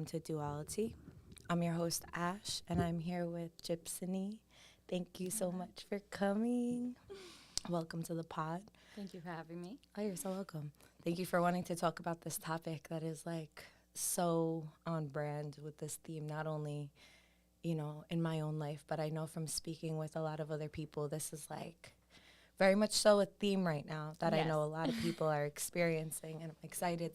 to Dualitea. I'm your host, Ash, and I'm here with Gypsy. Thank you so much for coming. Welcome to the pod. Thank you for having me. Oh, you're so welcome. Thank you for wanting to talk about this topic that is like so on brand with this theme, not only, in my own life, but I know from speaking with a lot of other people, this is like very much so a theme right now that I know a lot of people are experiencing, and I'm excited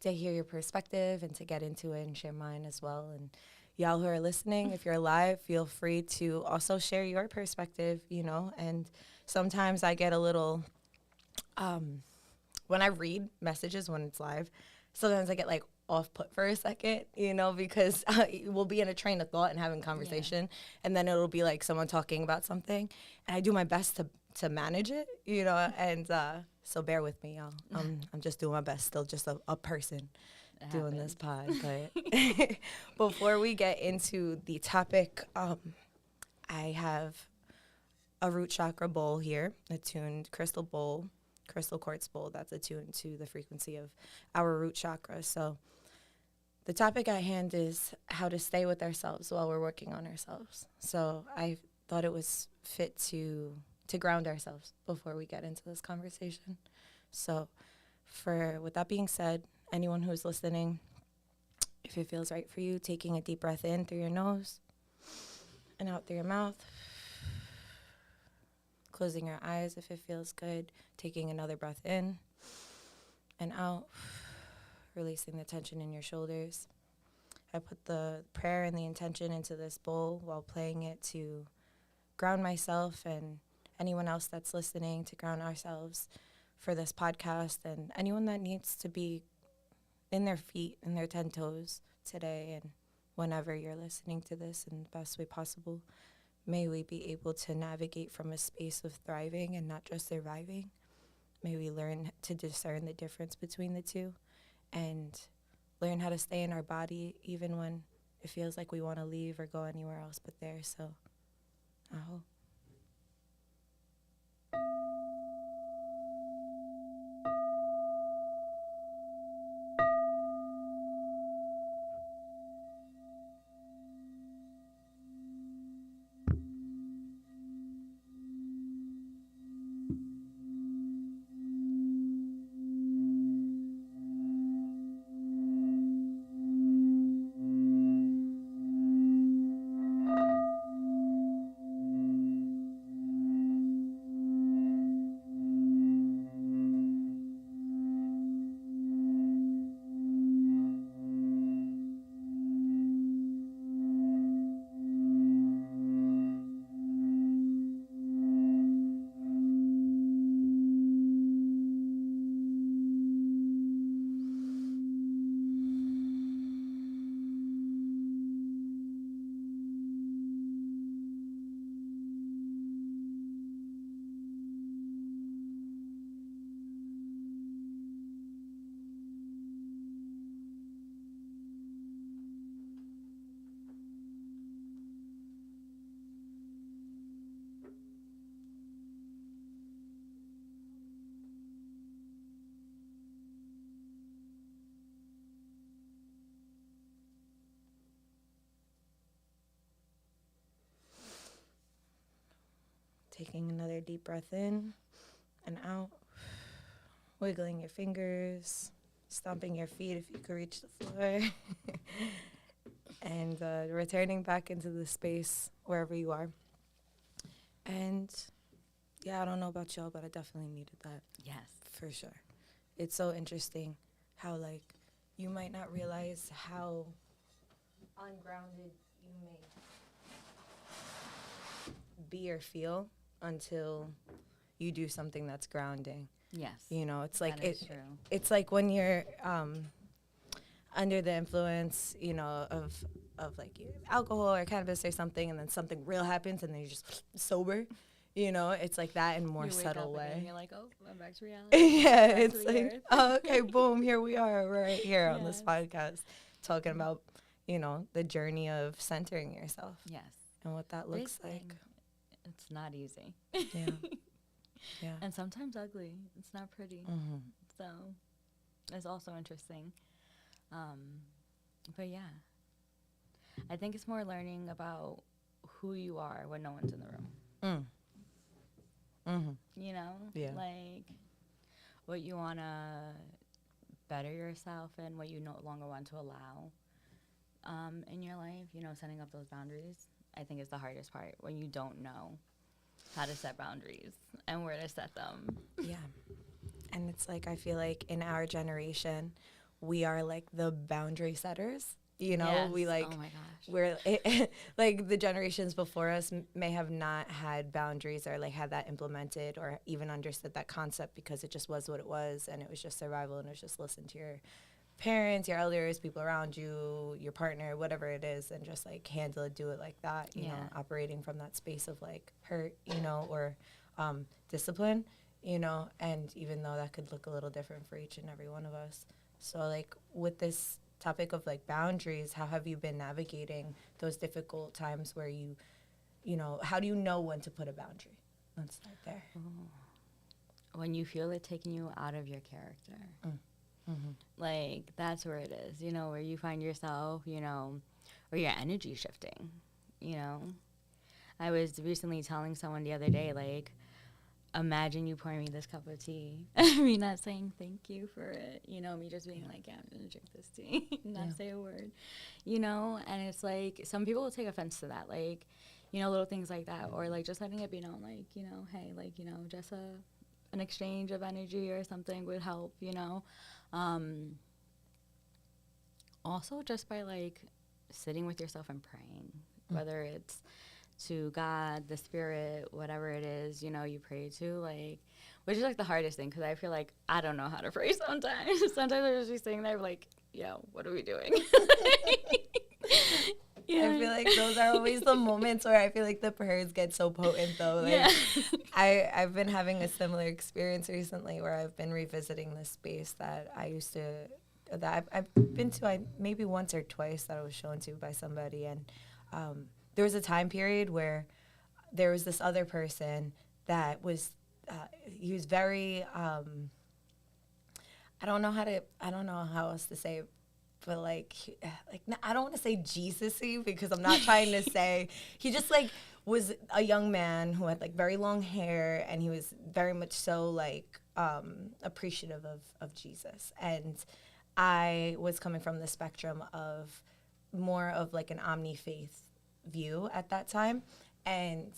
to hear your perspective and to get into it and share mine as well. And y'all who are listening, if you're live, feel free to also share your perspective, and sometimes I get a little, when I read messages when it's live, sometimes I get like off put for a second, because we'll be in a train of thought and having conversation, and then it'll be like someone talking about something, and I do my best to manage it, and so bear with me, y'all. I'm just doing my best, still just a person doing this pod. But before we get into the topic, I have a root chakra bowl here, attuned crystal quartz bowl that's attuned to the frequency of our root chakra. So the topic at hand is how to stay with ourselves while we're working on ourselves. So I thought it was fit to ground ourselves before we get into this conversation. So with that being said, anyone who's listening, if it feels right for you, taking a deep breath in through your nose and out through your mouth. Closing your eyes if it feels good, taking another breath in and out, releasing the tension in your shoulders. I put the prayer and the intention into this bowl while playing it to ground myself and anyone else that's listening, to ground ourselves for this podcast, and anyone that needs to be in their feet, in their 10 toes today and whenever you're listening to this in the best way possible. May we be able to navigate from a space of thriving and not just surviving. May we learn to discern the difference between the two and learn how to stay in our body even when it feels like we want to leave or go anywhere else but there. So, aho. Taking another deep breath in and out, wiggling your fingers, stomping your feet if you could reach the floor, and returning back into the space wherever you are. And yeah, I don't know about y'all, but I definitely needed that. Yes. For sure. It's so interesting how, like, you might not realize how ungrounded you may be or feel until you do something that's grounding. Yes. It's like true. It's like when you're under the influence, of like alcohol or cannabis or something, and then something real happens, and then you're just sober. It's like that in more subtle way. And you're like, oh, I'm back to reality. Yeah, it's like, oh, okay, boom, here we are, right here on this podcast, talking about, the journey of centering yourself. Yes. And what that looks like. It's not easy. Yeah. Yeah. And sometimes ugly. It's not pretty. Mm-hmm. So it's also interesting. But yeah, I think it's more learning about who you are when no one's in the room. Mm. Mm-hmm. You know, Yeah. like what you want to better yourself and what you no longer want to allow in your life. You know, setting up those boundaries, I think, is the hardest part when you don't know how to set boundaries and where to set them. Yeah. And it's like, I feel like in our generation, we are like the boundary setters. You know, Yes. we like, Oh my gosh. we're like the generations before us may have not had boundaries or like had that implemented or even understood that concept because it just was what it was and it was just survival and it was just listen to your parents, your elders, people around you, your partner, whatever it is, and just like handle it, do it like that, you know, operating from that space of like hurt, you know, or discipline, you know, and even though that could look a little different for each and every one of us. So like with this topic of like boundaries, how have you been navigating those difficult times where you know, how do you know when to put a boundary? Let's start there. When you feel it taking you out of your character. Mm-hmm. Like, that's where it is, you know, where you find yourself, you know, or your energy shifting, you know. I was recently telling someone the other day, like, imagine you pouring me this cup of tea. Me not saying thank you for it, you know, me just being like, yeah, I'm going to drink this tea, not say a word, you know. And it's like, some people will take offense to that, like, you know, little things like that, or like just letting it be known, like, you know, hey, like, you know, just an exchange of energy or something would help, you know. Also, just by like sitting with yourself and praying, whether it's to God, the spirit, whatever it is, you know, you pray to, like, which is like the hardest thing because I feel like I don't know how to pray sometimes. Sometimes I just be sitting there like, yo, what are we doing? Yeah. I feel like those are always the moments where I feel like the prayers get so potent though. Like I've been having a similar experience recently where I've been revisiting this space that I used to, that I've been to maybe once or twice that I was shown to by somebody. And there was a time period where there was this other person that was, he was very, I don't know how else to say it, but like I don't want to say Jesus-y because I'm not trying to say, he just like was a young man who had like very long hair and he was very much so like appreciative of Jesus. And I was coming from the spectrum of more of like an omni-faith view at that time. And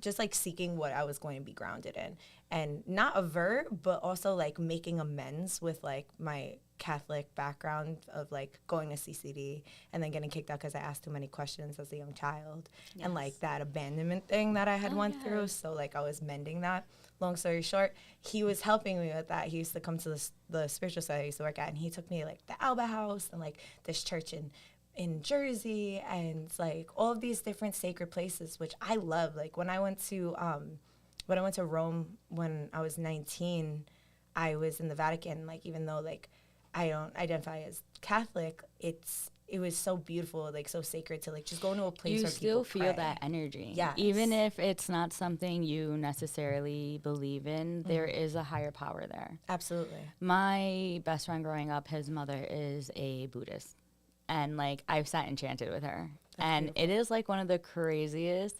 just like seeking what I was going to be grounded in and not avert, but also like making amends with like my Catholic background of like going to CCD and then getting kicked out because I asked too many questions as a young child and like that abandonment thing that I had went through. So like I was mending that. Long story short, he was helping me with that. He used to come to the spiritual side I used to work at, and he took me to like the Alba House and like this church in Jersey and like all of these different sacred places, which I love. Like when I went to Rome when I was 19, I was in the Vatican. Like even though like I don't identify as Catholic, it was so beautiful, like so sacred to like just go into a place where people still feel pray. that energy. Yes. Even if it's not something you necessarily believe in, there is a higher power there. Absolutely. My best friend growing up, his mother is a Buddhist. And like I've sat enchanted with her. That's and beautiful. It is like one of the craziest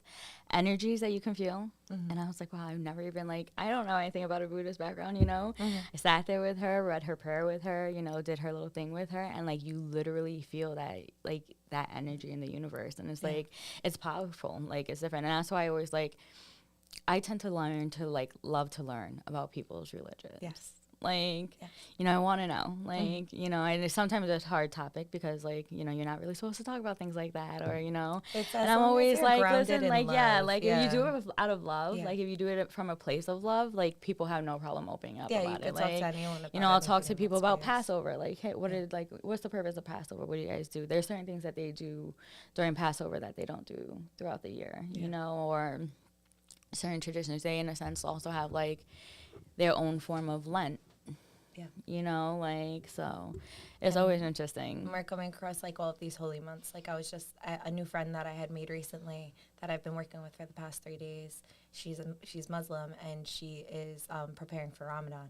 energies that you can feel. And I was like, wow, I've never even like, I don't know anything about a Buddhist background, you know. I sat there with her, read her prayer with her, you know, did her little thing with her, and like you literally feel that like that energy in the universe. And it's like it's powerful, like it's different. And that's why I always like I tend to love to learn about people's religions. Yes. Like, you know, I want to know, like, you know, and sometimes it's a hard topic because, like, you know, you're not really supposed to talk about things like that or, you know, and I'm always like, listen, like, like if you do it out of love, like if you do it from a place of love, like people have no problem opening up about it. Like, you know, I'll talk to people about Passover, like, hey, what's the purpose of Passover? What do you guys do? There's certain things that they do during Passover that they don't do throughout the year, you know, or certain traditions. They, in a sense, also have like their own form of Lent. Yeah. You know, like, so it's always interesting. We're coming across like all of these holy months. Like I was just a new friend that I had made recently that I've been working with for the past 3 days. She's Muslim and she is preparing for Ramadan,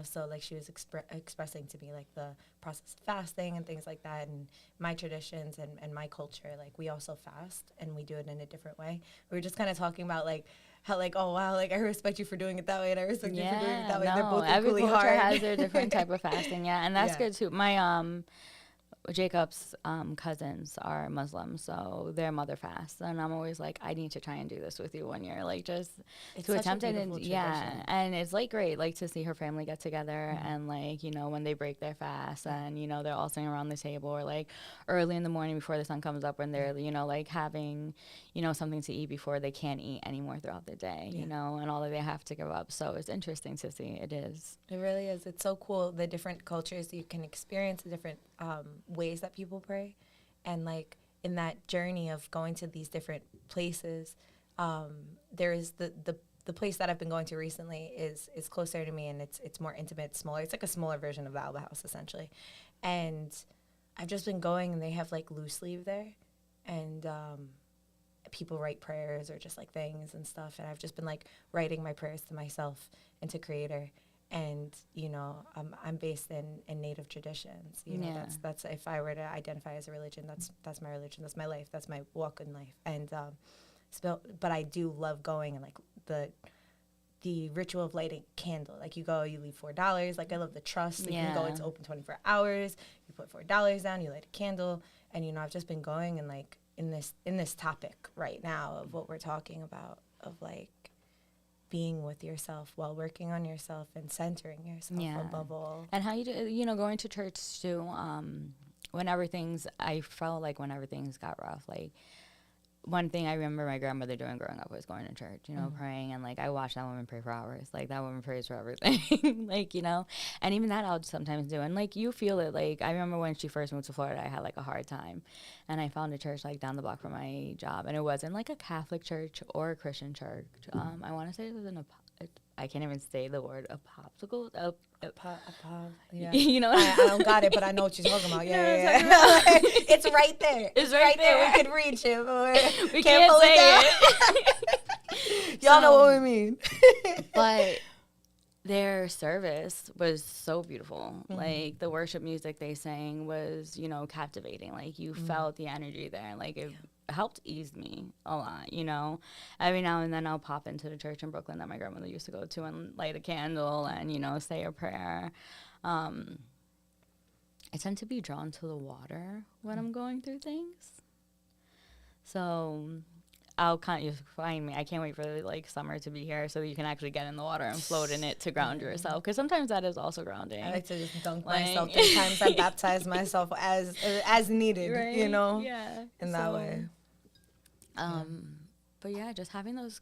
So like she was expressing to me like the process of fasting and things like that, and my traditions and my culture, like we also fast and we do it in a different way. We were just kind of talking about like how like, oh wow, like I respect you for doing it that way and I respect you for doing it that way. They're both equally hard. Every culture has their different type of fasting, and that's good too. My Jacob's cousins are Muslim, so their mother fasts, and I'm always like, I need to try and do this with you one year, like just to attempt it. And and it's like great, like to see her family get together and like when they break their fast and they're all sitting around the table, or like early in the morning before the sun comes up, when they're like having something to eat before they can't eat anymore throughout the day, and all that they have to give up. So it's interesting to see. It really is. It's so cool, the different cultures you can experience, the different ways that people pray, and like in that journey of going to these different places, there is the place that I've been going to recently is closer to me, and it's more intimate, smaller. It's like a smaller version of the Alba House essentially, and I've just been going, and they have like loose leaf there, and people write prayers or just like things and stuff, and I've just been like writing my prayers to myself and to Creator. And I'm based in Native traditions. That's if I were to identify as a religion, that's my religion. That's my life. That's my walk in life. And but I do love going, and like the ritual of lighting a candle. Like you go, you leave $4. Like I love the trust. Like you can go, it's open 24 hours. You put $4 down, you light a candle, and I've just been going, and like in this topic right now of what we're talking about, of like being with yourself while working on yourself and centering yourself above all. And how you do, going to church too, I felt like when everything's got rough, like one thing I remember my grandmother doing growing up was going to church, praying, and like I watched that woman pray for hours. Like that woman prays for everything, like, and even that I'll sometimes do. And like you feel it. Like I remember when she first moved to Florida, I had like a hard time, and I found a church like down the block from my job, and it wasn't like a Catholic church or a Christian church. I want to say it was I can't even say the word popsicle. Yeah. I don't got it, but I know what you're talking about. Yeah. It's right there. It's right there. We can reach it, but we can't say it. Y'all know what we mean. But their service was so beautiful. Like the worship music they sang was, captivating. Like you felt the energy there. Like it helped ease me a lot, Every now and then I'll pop into the church in Brooklyn that my grandmother used to go to and light a candle and, say a prayer. I tend to be drawn to the water when I'm going through things. So I'll you find me. I can't wait for like summer to be here so that you can actually get in the water and float in it to ground yourself, because sometimes that is also grounding. I like to just dunk myself 3 times. I baptize myself as needed, right? In that way. But yeah, just having those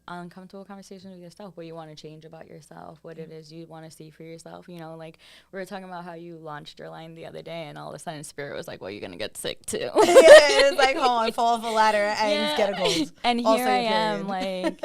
uncomfortable conversations with yourself, what you want to change about yourself, what it is you want to see for yourself. Like we were talking about how you launched your line the other day, and all of a sudden Spirit was like, well, you're going to get sick too. It was like, I fall off a ladder and get a cold. And here I am, like,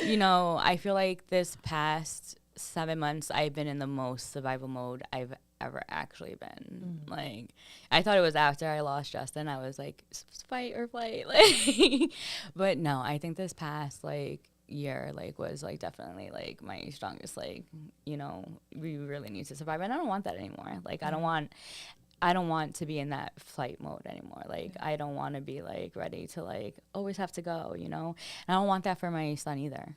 I feel like this past 7 months I've been in the most survival mode I've ever actually been. Like I thought it was after I lost Justin, I was like fight or flight, like but no, I think this past like year like was like definitely like my strongest, like we really need to survive, and I don't want that anymore. Like I don't want to be in that flight mode anymore. Like I don't want to be like ready to like always have to go, and I don't want that for my son either.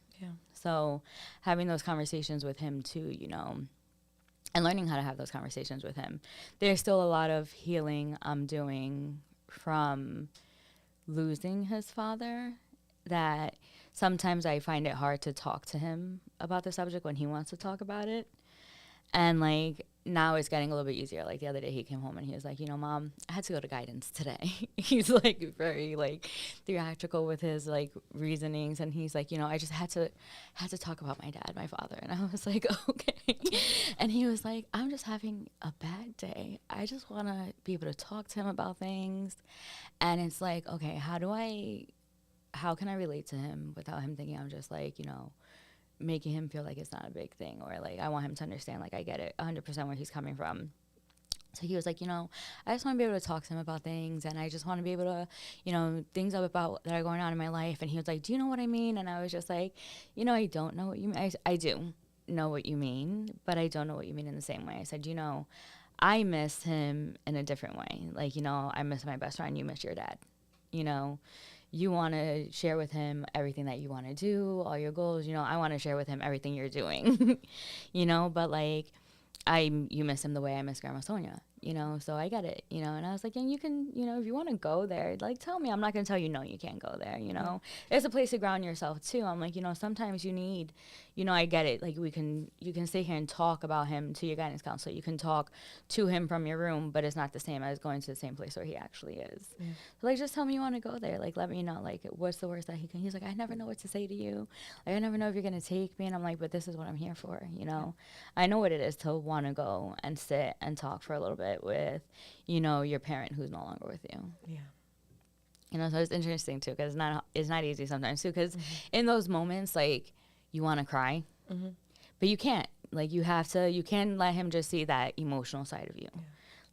So having those conversations with him too, and learning how to have those conversations with him. There's still a lot of healing I'm doing from losing his father, that sometimes I find it hard to talk to him about the subject when he wants to talk about it. And like now it's getting a little bit easier. Like the other day he came home and he was like, Mom, I had to go to guidance today. He's like very like theatrical with his like reasonings, and he's like, I just had to talk about my dad, my father. And I was like, okay. And he was like, I'm just having a bad day. I just want to be able to talk to him about things. And it's like, okay, how can I relate to him without him thinking I'm just like, making him feel like it's not a big thing, or like I want him to understand like I get it 100% where he's coming from. So he was like, I just want to be able to talk to him about things, and I just want to be able to, things about that are going on in my life. And he was like, do you know what I mean? And I was just like, I don't know what you mean. I do. know what you mean, but I don't know what you mean in the same way. I said, you know, I miss him in a different way. Like, you know, I miss my best friend, you miss your dad. You know, you want to share with him everything that you want to do, all your goals. You know, I want to share with him everything you're doing, you know, but like, you miss him the way I miss Grandma Sonia, you know, so I get it, you know, and I was like, and you can, you know, if you want to go there, like, tell me. I'm not going to tell you, no, you can't go there, you know. It's a place to ground yourself, too. I'm like, you know, sometimes you need, you know, I get it. Like, you can sit here and talk about him to your guidance counselor. You can talk to him from your room, but it's not the same as going to the same place where he actually is. Yeah. So, like, just tell me you want to go there. Like, let me know, like, what's the worst that he can. He's like, I never know what to say to you. Like, I never know if you're going to take me. And I'm like, but this is what I'm here for, you know. Yeah. I know what it is to want to go and sit and talk for a little bit with, you know, your parent who's no longer with you. Yeah. You know, so it's interesting, too, because it's not easy sometimes, too, because in those moments, like, you want to cry, but you can't. Like, you can't let him just see that emotional side of you. Yeah.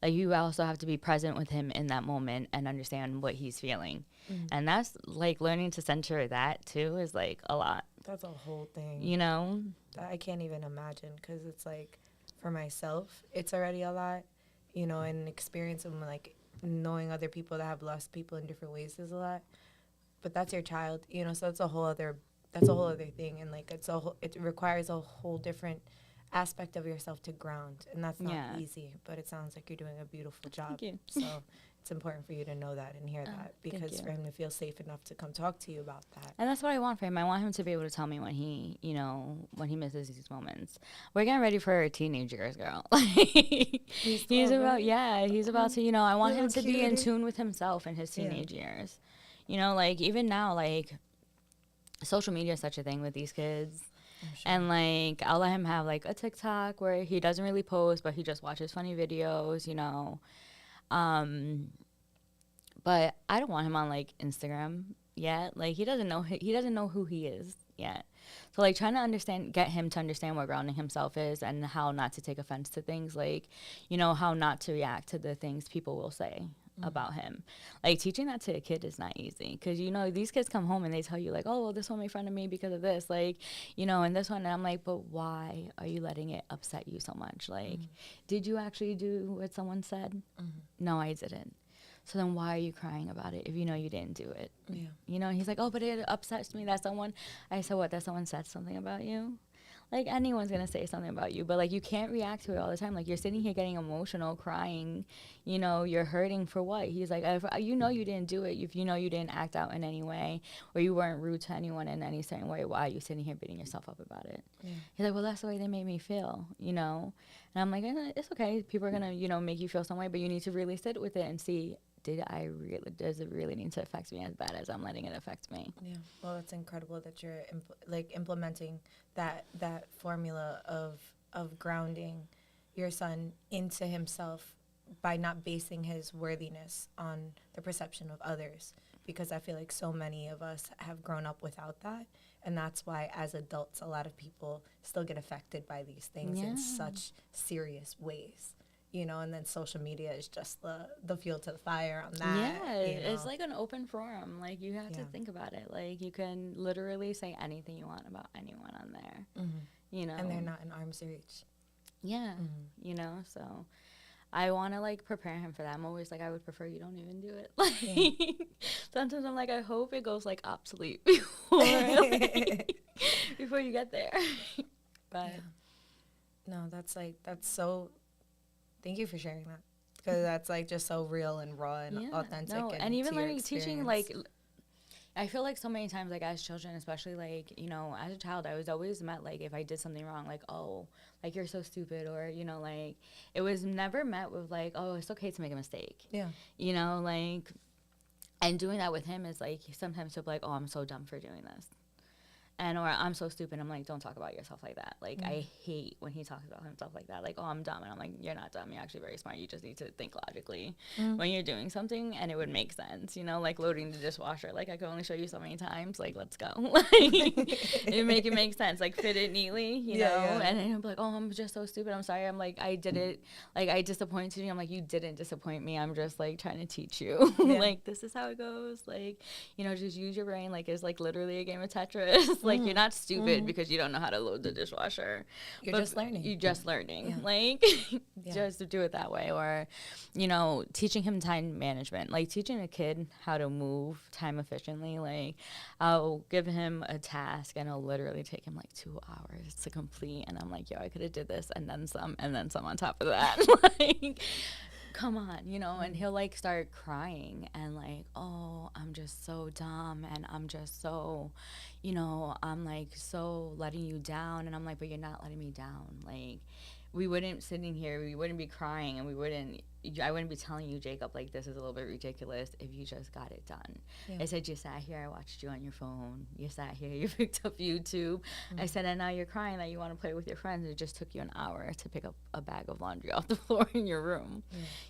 Like, you also have to be present with him in that moment and understand what he's feeling. And that's, like, learning to center that, too, is, like, a lot. That's a whole thing. You know? I can't even imagine, because it's, like, for myself, it's already a lot, you know, and experience of, like, knowing other people that have lost people in different ways is a lot. But that's your child, you know, so that's a whole other thing. And, like, it requires a whole different aspect of yourself to ground. And that's not easy, but it sounds like you're doing a beautiful job. Thank you. So it's important for you to know that and hear that, because for him to feel safe enough to come talk to you about that. And that's what I want for him. I want him to be able to tell me when he, you know, when he misses these moments. We're getting ready for teenage years, girl. He's about to, you know, I want him to be in tune with himself in his teenage years. You know, like, even now, like, social media is such a thing with these kids. Sure. And, like, I'll let him have, like, a TikTok where he doesn't really post, but he just watches funny videos, you know. But I don't want him on, like, Instagram yet. Like, he doesn't know who he is yet. So, like, trying to get him to understand what grounding himself is and how not to take offense to things, like, you know, how not to react to the things people will say about him. Like, teaching that to a kid is not easy, because, you know, these kids come home and they tell you, like, oh, well, this one made fun of me because of this, like, you know, and this one, and I'm like, but why are you letting it upset you so much? Like, did you actually do what someone said? No, I didn't. So then why are you crying about it if you know you didn't do it? Yeah. You know, and he's like, oh, but it upsets me that someone, I said, what, that someone said something about you? Like, anyone's going to say something about you, but, like, you can't react to it all the time. Like, you're sitting here getting emotional, crying, you know, you're hurting for what? He's like, if you know you didn't do it, if you know you didn't act out in any way, or you weren't rude to anyone in any certain way, why are you sitting here beating yourself up about it? Yeah. He's like, well, that's the way they made me feel, you know? And I'm like, it's okay. People are going to, you know, make you feel some way, but you need to really sit with it and see, does it really need to affect me as bad as I'm letting it affect me? Yeah. Well, it's incredible that you're implementing that formula of grounding your son into himself by not basing his worthiness on the perception of others, because I feel like so many of us have grown up without that, and that's why as adults a lot of people still get affected by these things in such serious ways. You know, and then social media is just the fuel to the fire on that. Yeah, you know? It's like an open forum. Like, you have to think about it. Like, you can literally say anything you want about anyone on there, you know. And they're not in arm's reach. Yeah, you know, so I want to, like, prepare him for that. I'm always like, I would prefer you don't even do it. Like, sometimes I'm like, I hope it goes, like, obsolete before you get there. But no, that's so... Thank you for sharing that, because that's, like, just so real and raw and authentic. No, and even learning, teaching, like, I feel like so many times, like, as children, especially, like, you know, as a child, I was always met, like, if I did something wrong, like, oh, like, you're so stupid, or, you know, like, it was never met with, like, oh, it's okay to make a mistake. Yeah. You know, like, and doing that with him is, like, sometimes he'll be like, oh, I'm so dumb for doing this. Or I'm so stupid. I'm like, don't talk about yourself like that. Like, I hate when he talks about himself like that. Like, oh, I'm dumb. And I'm like, you're not dumb. You're actually very smart. You just need to think logically when you're doing something, and it would make sense. You know, like loading the dishwasher. Like, I could only show you so many times. Like, let's go. Like, it make sense. Like, fit it neatly, you know? Yeah. And then he'll be like, oh, I'm just so stupid. I'm sorry. I'm like, I did it. Like, I disappointed you. I'm like, you didn't disappoint me. I'm just, like, trying to teach you. Like, this is how it goes. Like, you know, just use your brain. Like, it's, like, literally a game of Tetris. Like, you're not stupid because you don't know how to load the dishwasher. You're just learning. You're just learning. Yeah. Like, just to do it that way. Or, you know, teaching him time management. Like, teaching a kid how to move time efficiently. Like, I'll give him a task, and it'll literally take him, like, 2 hours to complete. And I'm like, yo, I could have did this and then some on top of that. Like, come on, you know, and he'll like start crying and like, oh, I'm just so dumb and I'm just so, you know, I'm like so letting you down. And I'm like, but you're not letting me down. Like, we wouldn't sitting here, we wouldn't be crying, and I wouldn't be telling you, Jacob, like, this is a little bit ridiculous if you just got it done. Yeah. I said, you sat here, I watched you on your phone. You sat here, you picked up YouTube. I said, and now you're crying that you want to play with your friends. It just took you an hour to pick up a bag of laundry off the floor in your room.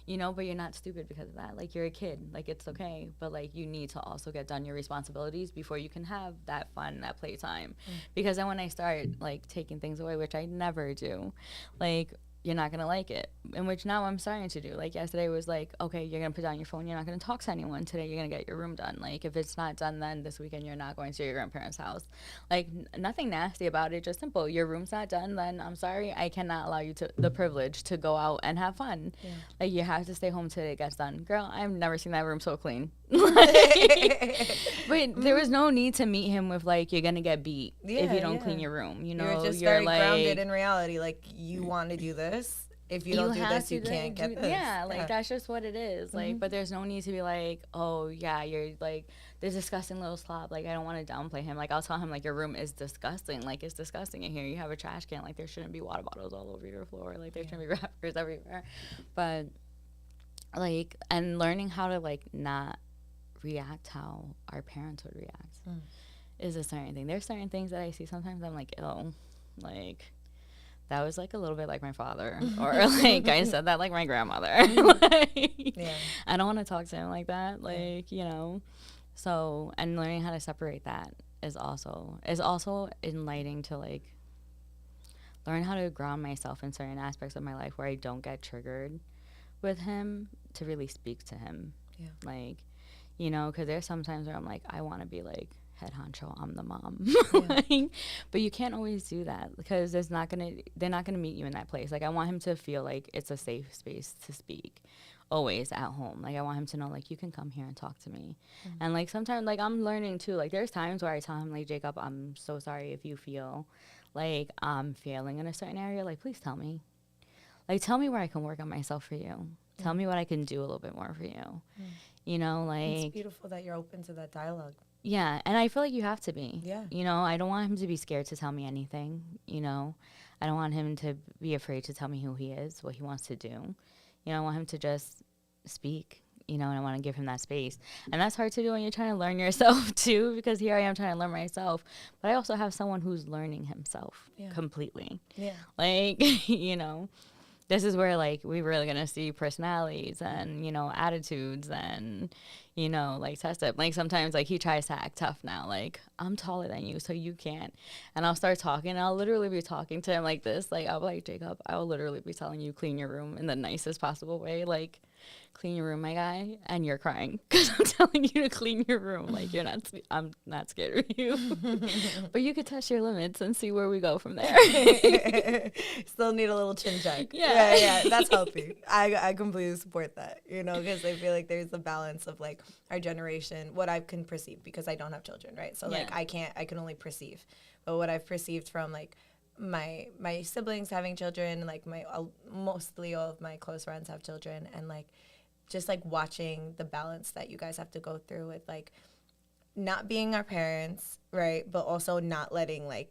You know, but you're not stupid because of that. Like, you're a kid. Like, it's okay. But, like, you need to also get done your responsibilities before you can have that fun, that playtime. Because then when I start, like, taking things away, which I never do, like, you're not going to like it. In which now I'm starting to do. Like, yesterday was like, okay, you're going to put down your phone. You're not going to talk to anyone. Today you're going to get your room done. Like, if it's not done then this weekend, you're not going to your grandparents' house. Like, nothing nasty about it. Just simple. Your room's not done, then I'm sorry. I cannot allow you the privilege to go out and have fun. Yeah. Like, you have to stay home till it gets done. Girl, I've never seen that room so clean. But there was no need to meet him with, like, you're going to get beat if you don't clean your room. You know, you're just very like, grounded in reality. Like, you want to do this. If you don't do this, you can't get this. Yeah, like, that's just what it is. Like, but there's no need to be like, oh, yeah, you're, like, this disgusting little slob. Like, I don't want to downplay him. Like, I'll tell him, like, your room is disgusting. Like, it's disgusting in here. You have a trash can. Like, there shouldn't be water bottles all over your floor. Like, there shouldn't be wrappers everywhere. But, like, and learning how to, like, not react how our parents would react is a certain thing. There's certain things that I see sometimes I'm like, oh, like, that was like a little bit like my father, or like I said that like my grandmother. Like, I don't want to talk to him like that. Like, you know, so, and learning how to separate that is also enlightening to like learn how to ground myself in certain aspects of my life where I don't get triggered with him, to really speak to him. Yeah. Like, you know, because there's sometimes where I'm like, I want to be like, head honcho, I'm the mom. Like, but you can't always do that because they're not gonna meet you in that place. Like, I want him to feel like it's a safe space to speak always at home. Like, I want him to know, like, you can come here and talk to me. And like sometimes, like, I'm learning too, like, there's times where I tell him, like, Jacob, I'm so sorry if you feel like I'm failing in a certain area. Like, please tell me. Like, tell me where I can work on myself for you. Tell me what I can do a little bit more for you. You know, like, it's beautiful that you're open to that dialogue. Yeah, and I feel like you have to be. Yeah. You know, I don't want him to be scared to tell me anything, you know. I don't want him to be afraid to tell me who he is, what he wants to do. You know, I want him to just speak, you know, and I want to give him that space. And that's hard to do when you're trying to learn yourself, too, because here I am trying to learn myself. But I also have someone who's learning himself completely. Yeah. Like, you know, this is where, like, we're really going to see personalities and, you know, attitudes and, you know, like, test it. Like, sometimes, like, he tries to act tough now. Like, I'm taller than you, so you can't. And I'll start talking, and I'll literally be talking to him like this. Like, I'll be like, Jacob, I will literally be telling you clean your room in the nicest possible way. Like, clean your room, my guy, and you're crying because I'm telling you to clean your room. Like, you're not, I'm not scared of you. But you could test your limits and see where we go from there. Still need a little chin check. Yeah, that's healthy. I completely support that, you know, because I feel like there's a balance of, like, our generation, what I can perceive, because I don't have children, right? So, like, I can only perceive. But what I've perceived from, like, my siblings having children, and, like, mostly all of my close friends have children, and, like, just, like, watching the balance that you guys have to go through with, like, not being our parents, right, but also not letting, like,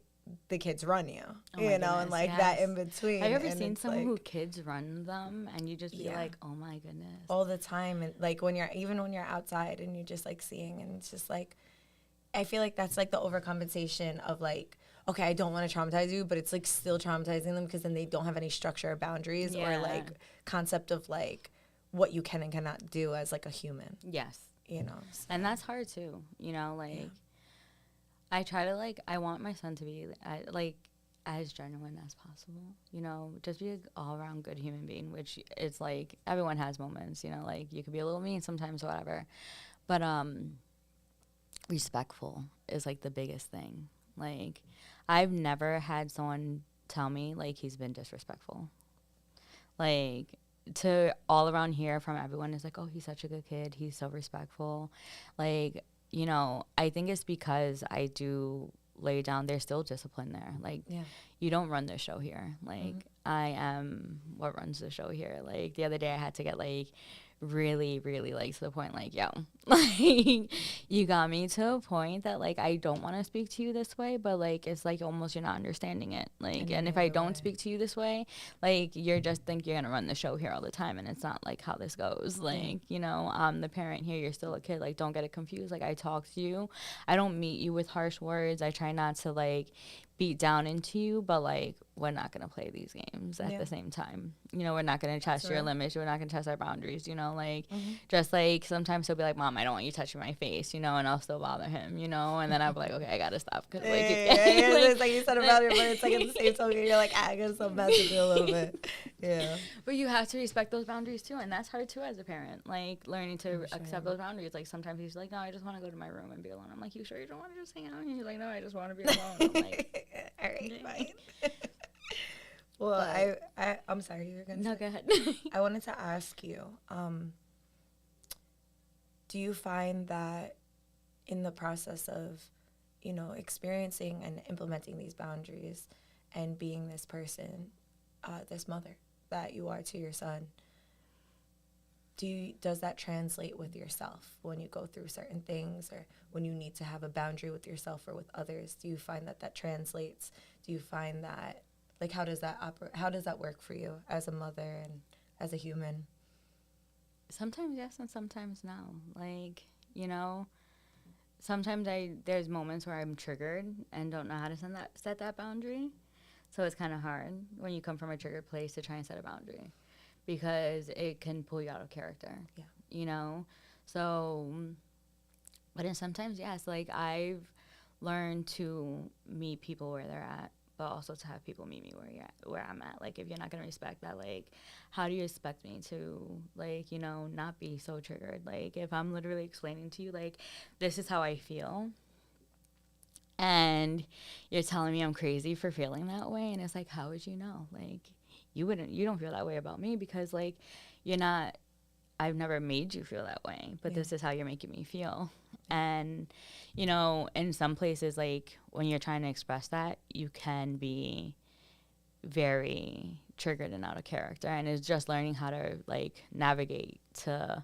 the kids run you, you know, and, like, that in between. Have you ever seen someone who kids run them and you just be like, oh, my goodness. All the time. And, like, when you're outside and you're just, like, seeing, and it's just, like, I feel like that's, like, the overcompensation of, like, okay, I don't want to traumatize you, but it's, like, still traumatizing them because then they don't have any structure or boundaries or, like, concept of, like, what you can and cannot do as, like, a human. Yes. You know. So. And that's hard, too. You know, like, I try to, like, I want my son to be, like, as genuine as possible. You know, just be an all-around good human being, which it's, like, everyone has moments, you know, like, you could be a little mean sometimes, whatever. But respectful is, like, the biggest thing. Like, I've never had someone tell me, like, he's been disrespectful. Like, to all around here from everyone is like, oh, he's such a good kid. He's so respectful. Like, you know, I think it's because I do lay down, there's still discipline there. Like, you don't run the show here. Like, I am what runs the show here. Like, the other day I had to get, like, really, really, like, to the point, like, yo, like, you got me to a point that, like, I don't want to speak to you this way, but, like, it's, like, almost you're not understanding it. Like, and if I don't speak to you this way, like, you're just think you're going to run the show here all the time, and it's not, like, how this goes. Like, you know, I'm the parent here, you're still a kid. Like, don't get it confused. Like, I talk to you. I don't meet you with harsh words. I try not to, like, beat down into you, but, like, we're not going to play these games at the same time. You know, we're not going to test your limits. We're not going to test our boundaries, you know, like, just, like, sometimes he'll be like, Mom, I don't want you touching my face, you know, and I'll still bother him, you know, and then I'll be like, okay, I got to stop. Cause, like, it's like you said about it, but it's like at the same time, you're like, I guess I'm messing with you a little bit. Yeah. But you have to respect those boundaries, too, and that's hard, too, as a parent, like, learning to accept those boundaries. Like, sometimes he's like, no, I just want to go to my room and be alone. I'm like, you sure you don't want to just hang out? And he's like, no, I just want to be alone. I'm like, all right, fine. Well, I'm sorry, you were going to say. No, go ahead. I wanted to ask you, do you find that in the process of, you know, experiencing and implementing these boundaries and being this person, this mother that you are to your son, does that translate with yourself when you go through certain things, or when you need to have a boundary with yourself or with others? Do you find that translates? Do you find that, like, how does that work for you as a mother and as a human? Sometimes yes and sometimes no. Like, you know, sometimes there's moments where I'm triggered and don't know how to set that boundary. So it's kind of hard when you come from a triggered place to try and set a boundary, because it can pull you out of character. Yeah. You know? So, but then sometimes, yes, like, I've learned to meet people where they're at, but also to have people meet me where I'm at. Like, if you're not going to respect that, like, how do you expect me to, like, you know, not be so triggered? Like, if I'm literally explaining to you, like, this is how I feel, and you're telling me I'm crazy for feeling that way, and it's like, how would you know? Like, you don't feel that way about me because, like, I've never made you feel that way, but this is how you're making me feel. And, you know, in some places, like, when you're trying to express that, you can be very triggered and out of character. And it's just learning how to, like, navigate to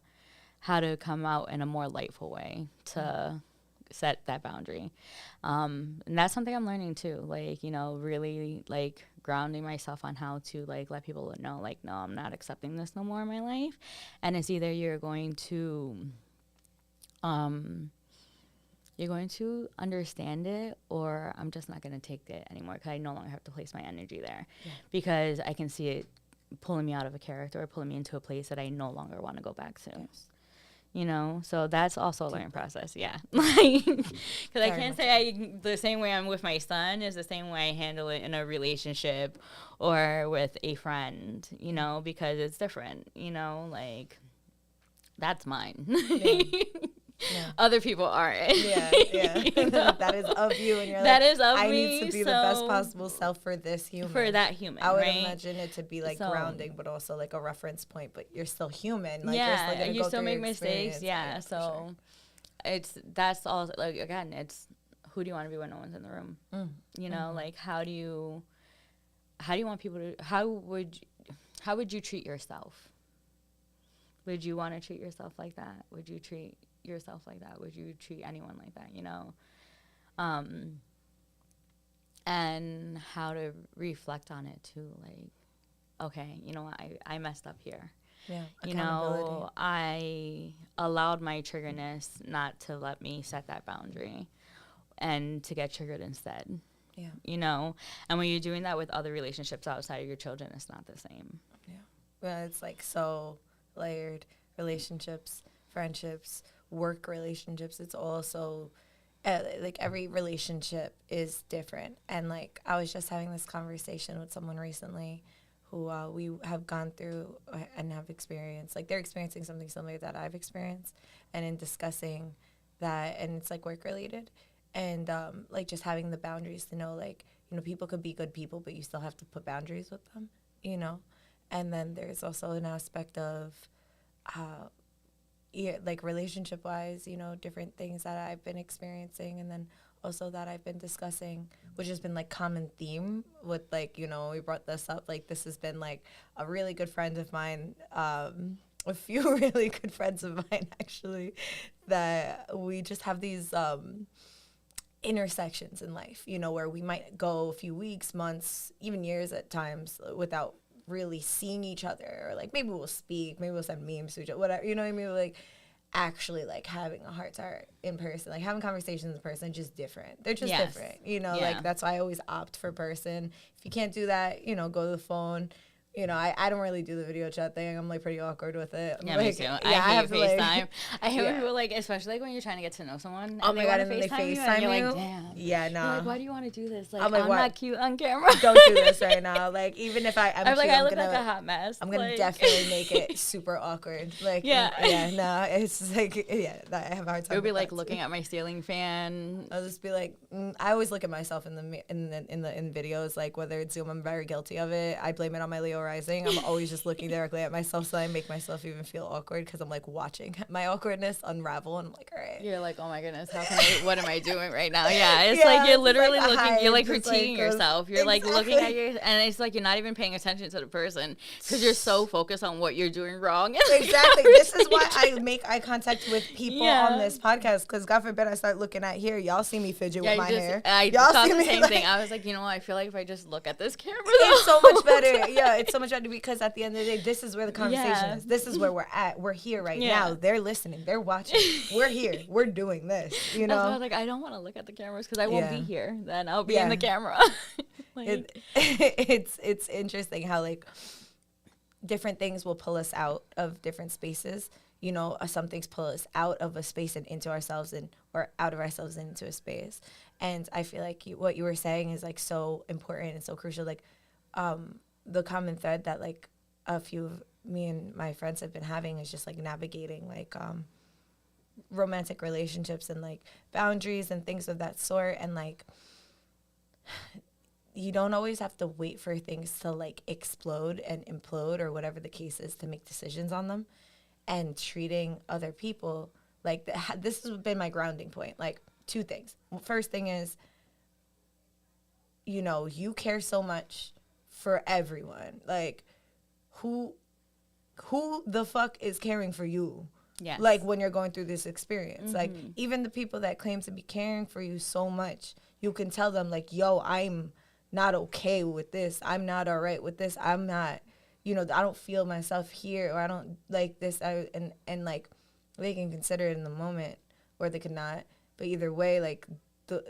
how to come out in a more lightful way to set that boundary. And that's something I'm learning too, like, you know, really, like, grounding myself on how to, like, let people know, like, no, I'm not accepting this no more in my life. And it's either you're going to understand it, or I'm just not going to take it anymore, because I no longer have to place my energy there, because I can see it pulling me out of a character or pulling me into a place that I no longer want to go back to. Yes. You know, so that's also a learning process, yeah. Like, because I can't say the same way I'm with my son is the same way I handle it in a relationship or with a friend, you know, because it's different, you know, like, that's mine. Yeah. Other people aren't. Yeah. You know? That is of you, and you're that like, is of I me, need to be the best possible self for this human. For that human, I would right? imagine it to be, like, grounding, but also, like, a reference point, but you're still human. Like, yeah, you're you still make mistakes. Yeah, so that's all, like, again, it's who do you want to be when no one's in the room? You know, like, how do you want people to, how would you treat yourself? Would you want to treat yourself like that? Would you treat yourself like that? Would you treat anyone like that, you know? And how to reflect on it too, like, okay, you know what, I messed up here. Yeah, you know, I allowed my triggerness not to let me set that boundary and to get triggered instead. Yeah. You know, and when you're doing that with other relationships outside of your children, it's not the same. Yeah. Well, it's, like, so layered. Relationships, friendships, work relationships, it's also like, every relationship is different. And, like, I was just having this conversation with someone recently who we have gone through and have experienced, like, they're experiencing something similar that I've experienced, and in discussing that, and it's, like, work related, and like just having the boundaries to know, like, people could be good people, but you still have to put boundaries with them, And then there's also an aspect of, like relationship-wise, different things that I've been experiencing, and then also that I've been discussing, which has been like common theme with, like, we brought this up, like this has been like a really good friend of mine, a few really good friends of mine actually, that we just have these intersections in life, where we might go a few weeks, months, even years at times without really seeing each other, or like maybe we'll speak, maybe we'll send memes to each other, whatever, you know what I mean? Like actually like having a heart to heart in person, like having conversations in person, just different. They're just different, like that's why I always opt for person. If you can't do that, go to the phone. I don't really do the video chat thing. I'm like pretty awkward with it. Yeah, like, me too. I hate FaceTime. I hate when people like, especially like when you're trying to get to know someone. Oh my God, and then they FaceTime you. You're like, damn. Yeah, no. Like, why do you want to do this? Like, I'm not cute on camera. Don't do this right now. Like, even if I'm like, cute, I look like a hot mess. I'm gonna definitely make it super awkward. Like, no, it's like, I have a hard time. It would be like looking at my ceiling fan. I'll just be like, I always look at myself in videos, like whether it's Zoom, I'm very guilty of it. I blame it on my Leo rising. I'm always just looking directly at myself, so I make myself even feel awkward because I'm like watching my awkwardness unravel, and I'm like, all right. You're like, oh my goodness, what am I doing right now? Yeah, it's like you're literally like looking, you're like critiquing yourself. You're like looking at and it's like you're not even paying attention to the person because you're so focused on what you're doing wrong. Exactly. This is why I make eye contact with people on this podcast, because God forbid I start looking at here. Y'all see me fidget with my hair. I thought the same thing. I was like, I feel like if I just look at this camera, it's so much better. Yeah, it's so much better because at the end of the day, this is where the conversation is. This is where we're at. We're here right now. They're listening. They're watching. We're here. We're doing this. That's why I was like, I don't want to look at the cameras because I won't be here. Then I'll be in the camera. It's interesting how like different things will pull us out of different spaces. Some things pull us out of a space and into ourselves, or out of ourselves and into a space. And I feel like what you were saying is like so important and so crucial. Like the common thread that like a few of me and my friends have been having is just like navigating like romantic relationships and like boundaries and things of that sort. And like you don't always have to wait for things to like explode and implode or whatever the case is to make decisions on them. And treating other people like this has been my grounding point. Like two things. First thing is, you care so much for everyone. Like who the fuck is caring for you? Yes. Like when you're going through this experience, like even the people that claim to be caring for you so much, you can tell them like, yo, I'm not okay with this. I'm not all right with this. I'm not, I don't feel myself here, or I don't like this. And like they can consider it in the moment, or they could not. But either way, like the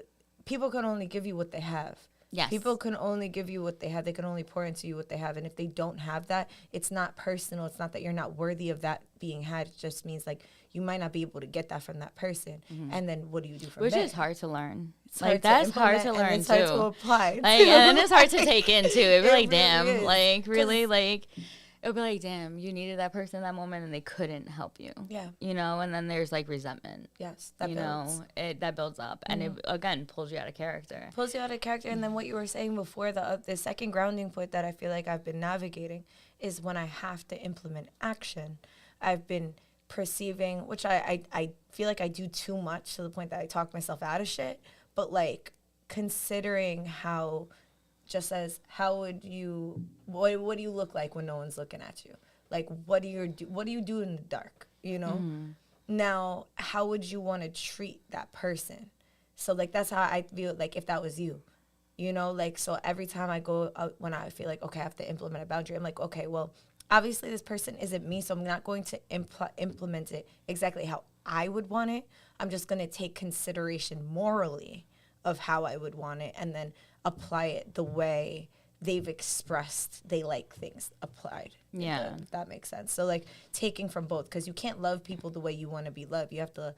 people can only give you what they have. Yes. People can only give you what they have. They can only pour into you what they have. And if they don't have that, it's not personal. It's not that you're not worthy of that being had. It just means like you might not be able to get that from that person. Mm-hmm. And then what do you do from there? Which is hard to learn. It's like that's hard to learn it's too. It's hard to apply. Like, and it's hard to take in too. It'd be like, damn, is. Like really like. It'll be like, damn, you needed that person in that moment and they couldn't help you. Yeah. And then there's like resentment. Yes, that builds. That builds up. And it, again, pulls you out of character. And then what you were saying before, the second grounding point that I feel like I've been navigating is when I have to implement action. I've been perceiving, which I feel like I do too much to the point that I talk myself out of shit. But like considering how... Just as how would you what do you look like when no one's looking at you? Like what do you do in the dark? Now how would you want to treat that person? So like that's how I feel like if that was you, like so every time I go out, when I feel like okay I have to implement a boundary, I'm like okay well obviously this person isn't me, so I'm not going to implement it exactly how I would want it. I'm just going to take consideration morally of how I would want it and then apply it the way they've expressed they like things applied. Yeah. If that makes sense. So like taking from both, because you can't love people the way you want to be loved. You have to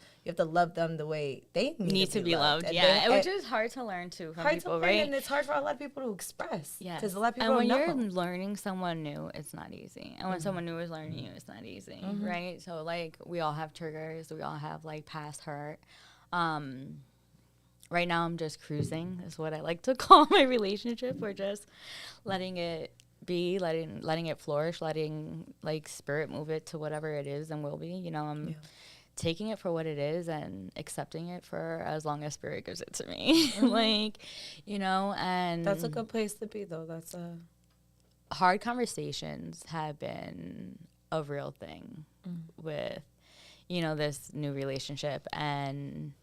love them the way they need to be loved. Yeah, which is hard to learn too from people, right? And it's hard for a lot of people to express. Yeah, because a lot of people and when don't know. you're learning someone new, it's not easy. And when someone new is learning you, it's not easy, right? So like we all have triggers. We all have like past hurt. right now I'm just cruising is what I like to call my relationship. We're just letting it be, letting it flourish, letting like spirit move it to whatever it is and will be. You know, I'm taking it for what it is and accepting it for as long as spirit gives it to me. Like, you know, and that's a good place to be though. That's a hard conversations have been a real thing with, you know, this new relationship. And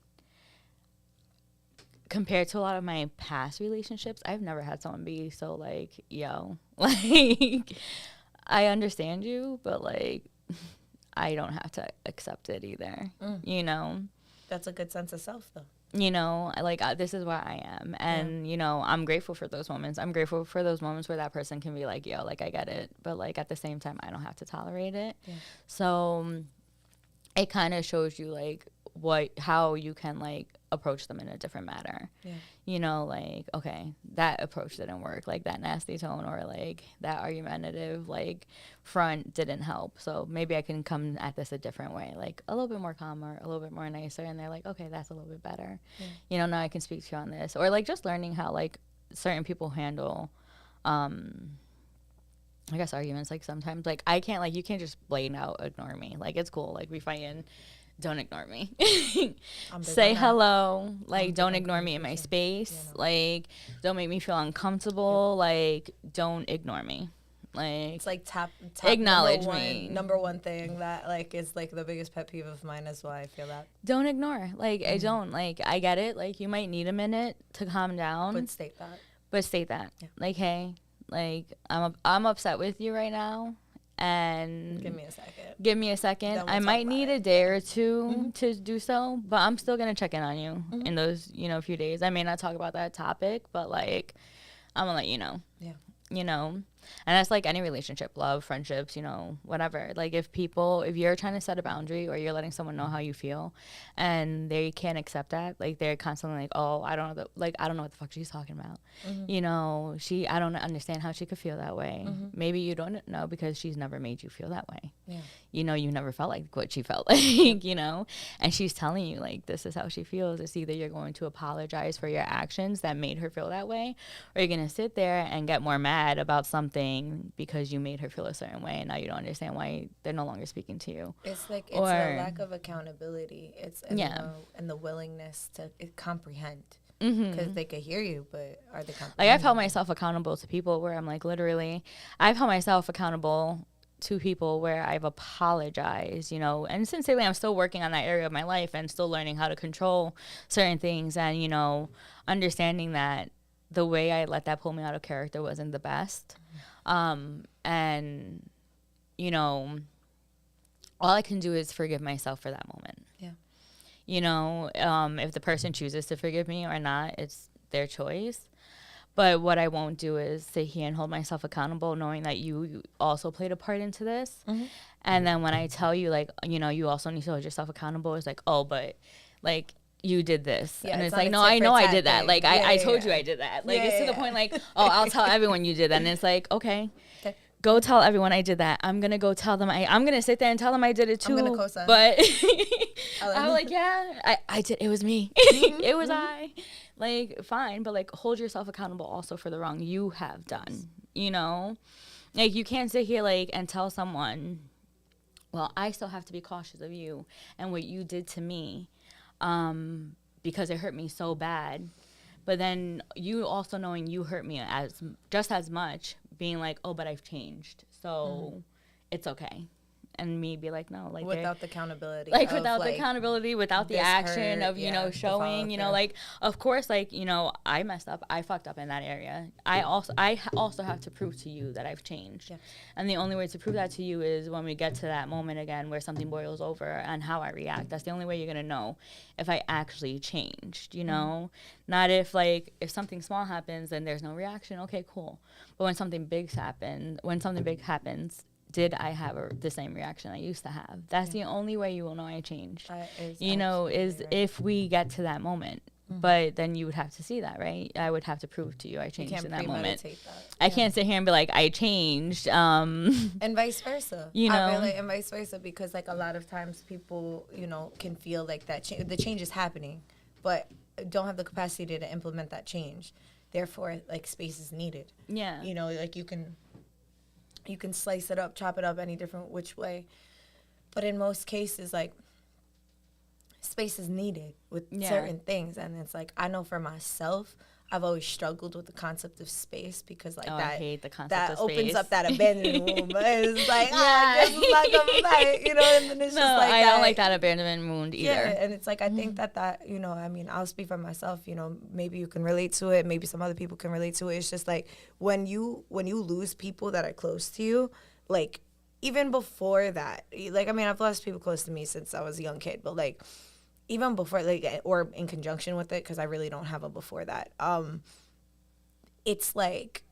compared to a lot of my past relationships, I've never had someone be so like, yo, like, I understand you, but like, I don't have to accept it either, you know? That's a good sense of self though. You know, like, this is where I am. And, you know, I'm grateful for those moments. I'm grateful for those moments where that person can be like, yo, like, I get it. But, like, at the same time, I don't have to tolerate it. Yeah. So it kind of shows you, like, how you can, like, approach them in a different manner. Yeah. You know, like, okay, that approach didn't work. Like, that nasty tone or, like, that argumentative, like, front didn't help. So maybe I can come at this a different way, like, a little bit more calmer, a little bit more nicer. And they're like, okay, that's a little bit better. Yeah. You know, now I can speak to you on this. Or, like, just learning how, like, certain people handle, I guess, arguments. Like, sometimes, like, I can't, like, you can't just blatant out ignore me. Like, it's cool. Like, we fight in. Don't ignore me. Say hello. Like, don't ignore me in my space. You know. Like, don't make me feel uncomfortable. Yeah. Like, don't ignore me. Like, it's like tap acknowledge me. Number one thing that, like, is, like, the biggest pet peeve of mine as well. I feel that. Don't ignore. Like, I don't. Like, I get it. Like, you might need a minute to calm down. But state that. Yeah. Like, hey, like, I'm upset with you right now. And give me a second. I might need a day or two to do so, but I'm still gonna check in on you in those, you know, few days. I may not talk about that topic, but like, I'm gonna let you know. Yeah. You know, and that's like any relationship, love, friendships, you know, whatever. Like, if you're trying to set a boundary or you're letting someone know how you feel and they can't accept that, like, they're constantly like, oh, I don't know what the fuck she's talking about. You know, I don't understand how she could feel that way. Maybe you don't know because she's never made you feel that way. Yeah. You know, you never felt like what she felt like, you know, and she's telling you, like, this is how she feels. It's either you're going to apologize for your actions that made her feel that way, or you're going to sit there and get more mad about something because you made her feel a certain way and now you don't understand why they're no longer speaking to you. It's like, it's a lack of accountability. It's and the willingness to comprehend. Because they could hear you, but are they comprehending? Like, I've held myself accountable to people where I'm like, literally, I've held myself accountable to people where I've apologized, you know, and sincerely, I'm still working on that area of my life and still learning how to control certain things and, you know, understanding that the way I let that pull me out of character wasn't the best. And, you know, all I can do is forgive myself for that moment. Yeah. You know, if the person chooses to forgive me or not, it's their choice. But what I won't do is sit here and hold myself accountable knowing that you also played a part into this. And then when I tell you, like, you know, you also need to hold yourself accountable, it's like, oh, but, like, you did this. Yeah, and it's like, no, I know I did that. Like, I told you I did that. Like, it's to the point, like, oh, I'll tell everyone you did that. And it's like, okay. Go tell everyone I did that. I'm going to go tell them. I'm going to sit there and tell them I did it too. I'm going to co-sign. But I'm like, yeah, I did. It was me. It was I. Like, fine. But, like, hold yourself accountable also for the wrong you have done. You know? Like, you can't sit here, like, and tell someone, well, I still have to be cautious of you and what you did to me because it hurt me so bad. But then you also knowing you hurt me just as much, being like, oh, but I've changed, so it's okay. And me be like, no, like, without the accountability, without the action of, you know, showing, you know, like, of course, like, you know, I messed up, I fucked up in that area. I also have to prove to you that I've changed. Yeah. And the only way to prove that to you is when we get to that moment again where something boils over and how I react. That's the only way you're going to know if I actually changed, you know? Not if, like, if something small happens and there's no reaction, okay, cool. But when something big happens, did I have the same reaction I used to have? That's the only way you will know I changed. You know, is right. If we get to that moment. But then you would have to see that, right? I would have to prove to you I changed in that moment. I can't sit here and be like, I changed. And vice versa. You know? And vice versa, because, like, a lot of times people, you know, can feel like that the change is happening. But don't have the capacity to implement that change. Therefore, like, space is needed. Yeah. You know, like, you can slice it up, chop it up any different which way. But in most cases, like, space is needed with certain things. And it's like, I know for myself, I've always struggled with the concept of space because, like, I hate the concept that of space. opens up that abandoned wound. But it's like, this is not coming back, you know? And then it's just like I don't like that abandonment wound either. Yeah, and it's like, I think that, you know, I mean, I'll speak for myself, you know, maybe you can relate to it, maybe some other people can relate to it. It's just like, when you lose people that are close to you, like, even before that, like, I mean, I've lost people close to me since I was a young kid, but, like, even before, like, or in conjunction with it, because I really don't have a before that, it's like,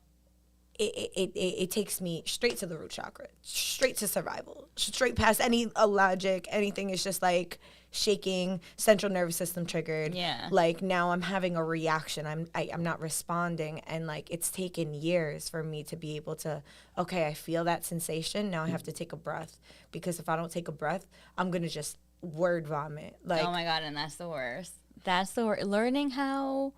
it takes me straight to the root chakra, straight to survival, straight past any logic, anything. Is just like shaking, central nervous system triggered. Yeah. Like, now I'm having a reaction. I'm not responding, and like, it's taken years for me to be able to, okay, I feel that sensation. Now I have to take a breath, because if I don't take a breath, I'm gonna just word vomit. Like, oh my God, and that's the worst. That's the worst. Learning how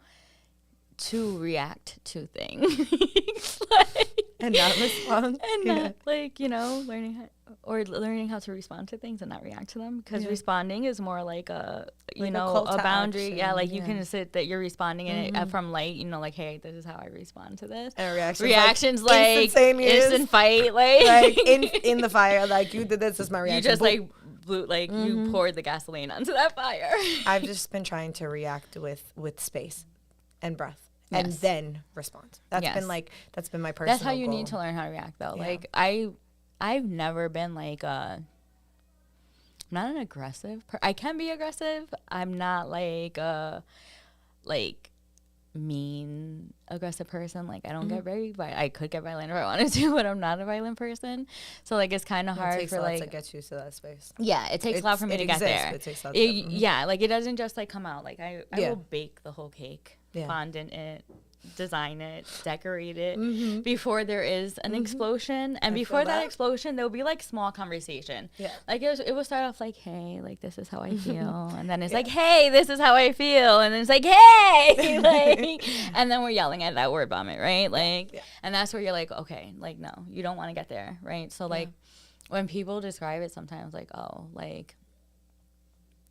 to react to things. Like, and not respond. And not, like, you know, learning how to respond to things and not react to them. Because responding is more like a, you know, a boundary. Action. Yeah, like, you can sit that you're responding it from light, you know, like, hey, this is how I respond to this. And reactions like instant fight. Like in the fire, like, you did this is my reaction. You just, like, you poured the gasoline onto that fire. I've just been trying to react with space and breath. Yes. And then respond. That's been my personal That's how you goal. need to learn how to react, though. Yeah. Like, I've never been like I'm not an aggressive I can be aggressive. I'm not like mean aggressive person. Like, I don't get very I could get violent if I wanted to, but I'm not a violent person. So, like, it's kind of hard for, like, to get you to that space. Yeah, it takes a lot for me to get there. It takes a lot. Yeah, like, it doesn't just, like, come out. Like, I will bake the whole cake, fondant it, design it, decorate it before there is an explosion. And before that explosion, there'll be, like, small conversation. Yeah. Like, it will start off like, hey, like, this is how I feel. And then it's like, hey, this is how I feel. And then it's like, hey, like, and then we're yelling at that word vomit, right? Like, and that's where you're like, okay, like, no, you don't want to get there, right? So, like, when people describe it sometimes, like, oh, like,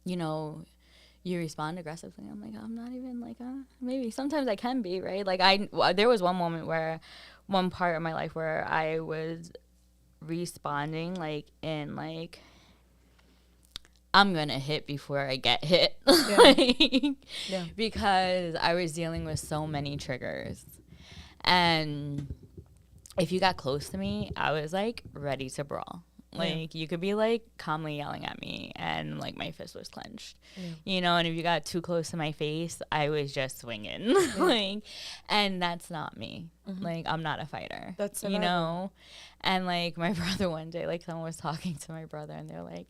you know, you respond aggressively. I'm like, I'm not even like, maybe sometimes I can be, right? Like, there was one moment where, one part of my life where I was responding, like, in, like, I'm going to hit before I get hit. Because I was dealing with so many triggers. And if you got close to me, I was, like, ready to brawl. Like, you could be, like, calmly yelling at me, and, like, my fist was clenched, you know, and if you got too close to my face, I was just swinging, like, and that's not me. Like, I'm not a fighter, that's you know, and, like, my brother one day, like, someone was talking to my brother, and they're like,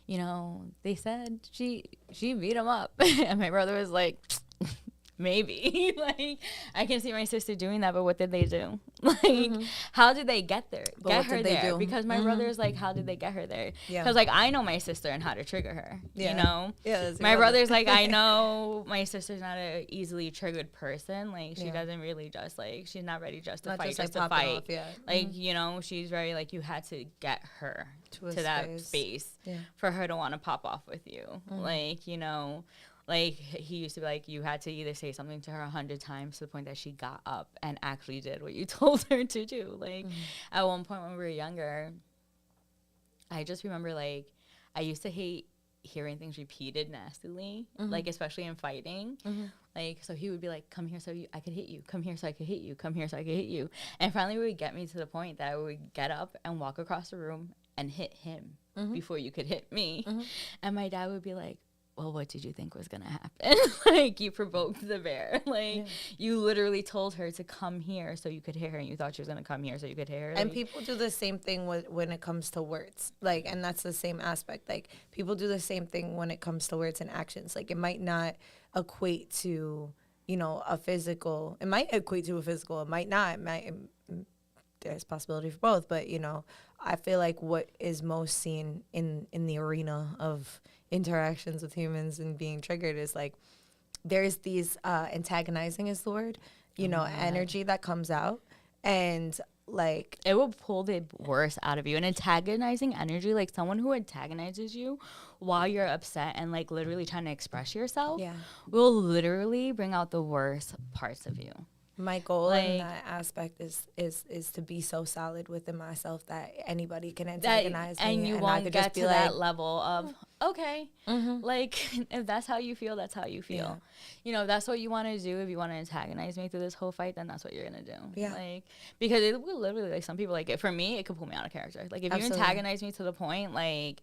you know, they said she beat him up, and my brother was like, maybe. Like, I can see my sister doing that, but what did they do? Like, how did they get there? Get her there? Because my brother's like, how did they get her there? Because, like, I know my sister and how to trigger her, you know? Yeah. My brother's like, I know my sister's not a easily triggered person. Like, she doesn't really just, like, she's not ready just to fight, just to fight. Like, you know, she's very, like, you had to get her to that space for her to want to pop off with you. Like, you know, like, he used to be like, you had to either say something to her 100 times to the point that she got up and actually did what you told her to do. Like, at one point when we were younger, I just remember, like, I used to hate hearing things repeated nastily, like, especially in fighting. Like, so he would be like, come here so I could hit you. Come here so I could hit you. Come here so I could hit you. And finally, it would get me to the point that I would get up and walk across the room and hit him before you could hit me. And my dad would be like, well, what did you think was going to happen? Like, you provoked the bear. Like, you literally told her to come here so you could hit her, and you thought she was going to come here so you could hit her. And people do the same thing when it comes to words. Like, and that's the same aspect. Like, people do the same thing when it comes to words and actions. Like, it might not equate to, you know, a physical. It might equate to a physical. It might not. There's possibility for both. But, you know, I feel like what is most seen in the arena of interactions with humans and being triggered is, like, there's these antagonizing is the word, you know, energy that comes out, and like it will pull the worst out of you. An antagonizing energy, like someone who antagonizes you while you're upset and like literally trying to express yourself, will literally bring out the worst parts of you. My goal in that aspect is to be so solid within myself that anybody can antagonize me, and you won't get to that level of okay, like if that's how you feel, that's how you feel. Yeah. You know, if that's what you want to do. If you want to antagonize me through this whole fight, then that's what you're gonna do. Yeah, like because it will literally, like, some people, like, for me, it could pull me out of character. Like if you antagonize me to the point, like,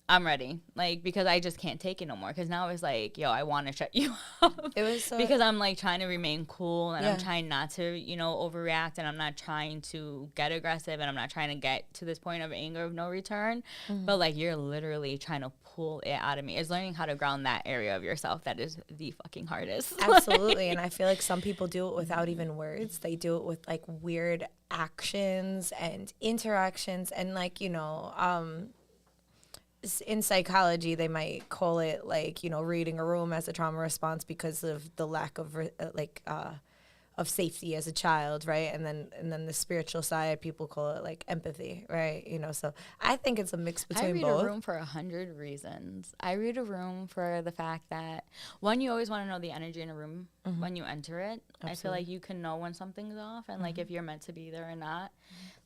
I'm ready, like, because I just can't take it no more. Because now it's like, yo, I want to shut you up. It was because I'm like trying to remain cool, and I'm trying not to, you know, overreact, and I'm not trying to get aggressive, and I'm not trying to get to this point of anger of no return. But like, you're literally trying to pull it out of me. It's learning how to ground that area of yourself that is the fucking hardest. Absolutely. And I feel like some people do it without even words. They do it with like weird actions and interactions, and like, you know, in psychology, they might call it like, you know, reading a room as a trauma response because of the lack of of safety as a child, right? And then the spiritual side, people call it like empathy, right? You know, so I think it's a mix between both. I read a room for 100 reasons. I read a room for the fact that, one, you always want to know the energy in a room when you enter it. Absolutely. I feel like you can know when something's off and like if you're meant to be there or not,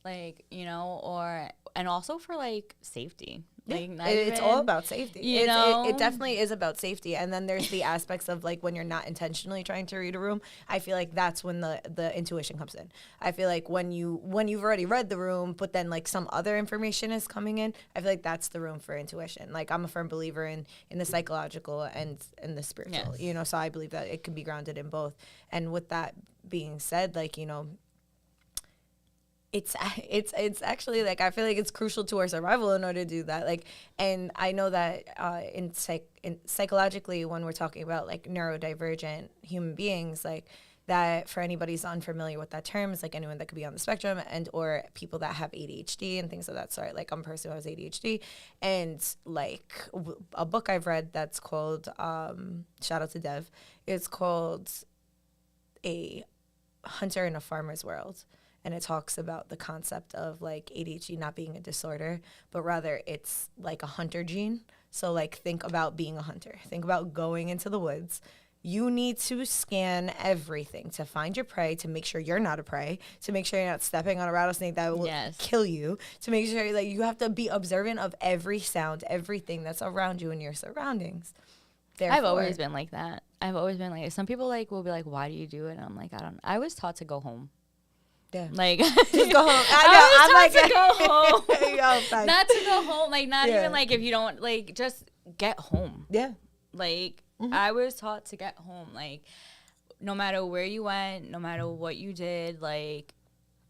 like, you know, and also for like safety. Like, it's all about safety. It definitely is about safety. And then there's the aspects of like when you're not intentionally trying to read a room. I feel like that's when the intuition comes in. I feel like when you've already read the room, but then like some other information is coming in, I feel like that's the room for intuition. Like, I'm a firm believer in the psychological and the spiritual. You know, so I believe that it can be grounded in both. And with that being said, like, you know, it's actually like, I feel like it's crucial to our survival in order to do that. Like, and I know that in psychologically, when we're talking about like neurodivergent human beings, like that, for anybody who's unfamiliar with that term, is like anyone that could be on the spectrum and or people that have ADHD and things of that sort. Like, I'm a person who has ADHD, and like a book I've read that's called shout out to Dev. It's called A Hunter in a Farmer's World. And it talks about the concept of like ADHD not being a disorder, but rather it's like a hunter gene. So like, think about being a hunter. Think about going into the woods. You need to scan everything to find your prey, to make sure you're not a prey, to make sure you're not stepping on a rattlesnake that will kill you, to make sure like you have to be observant of every sound, everything that's around you and your surroundings. Therefore, I've always been like that. I've always been like, some people like will be like, why do you do it? And I'm like, I was taught to go home. Yeah. Like, just go home. I was taught to go home. Not to go home. Like, not even like, if you don't, like, just get home. Yeah. Like, I was taught to get home. Like, no matter where you went, no matter what you did, like,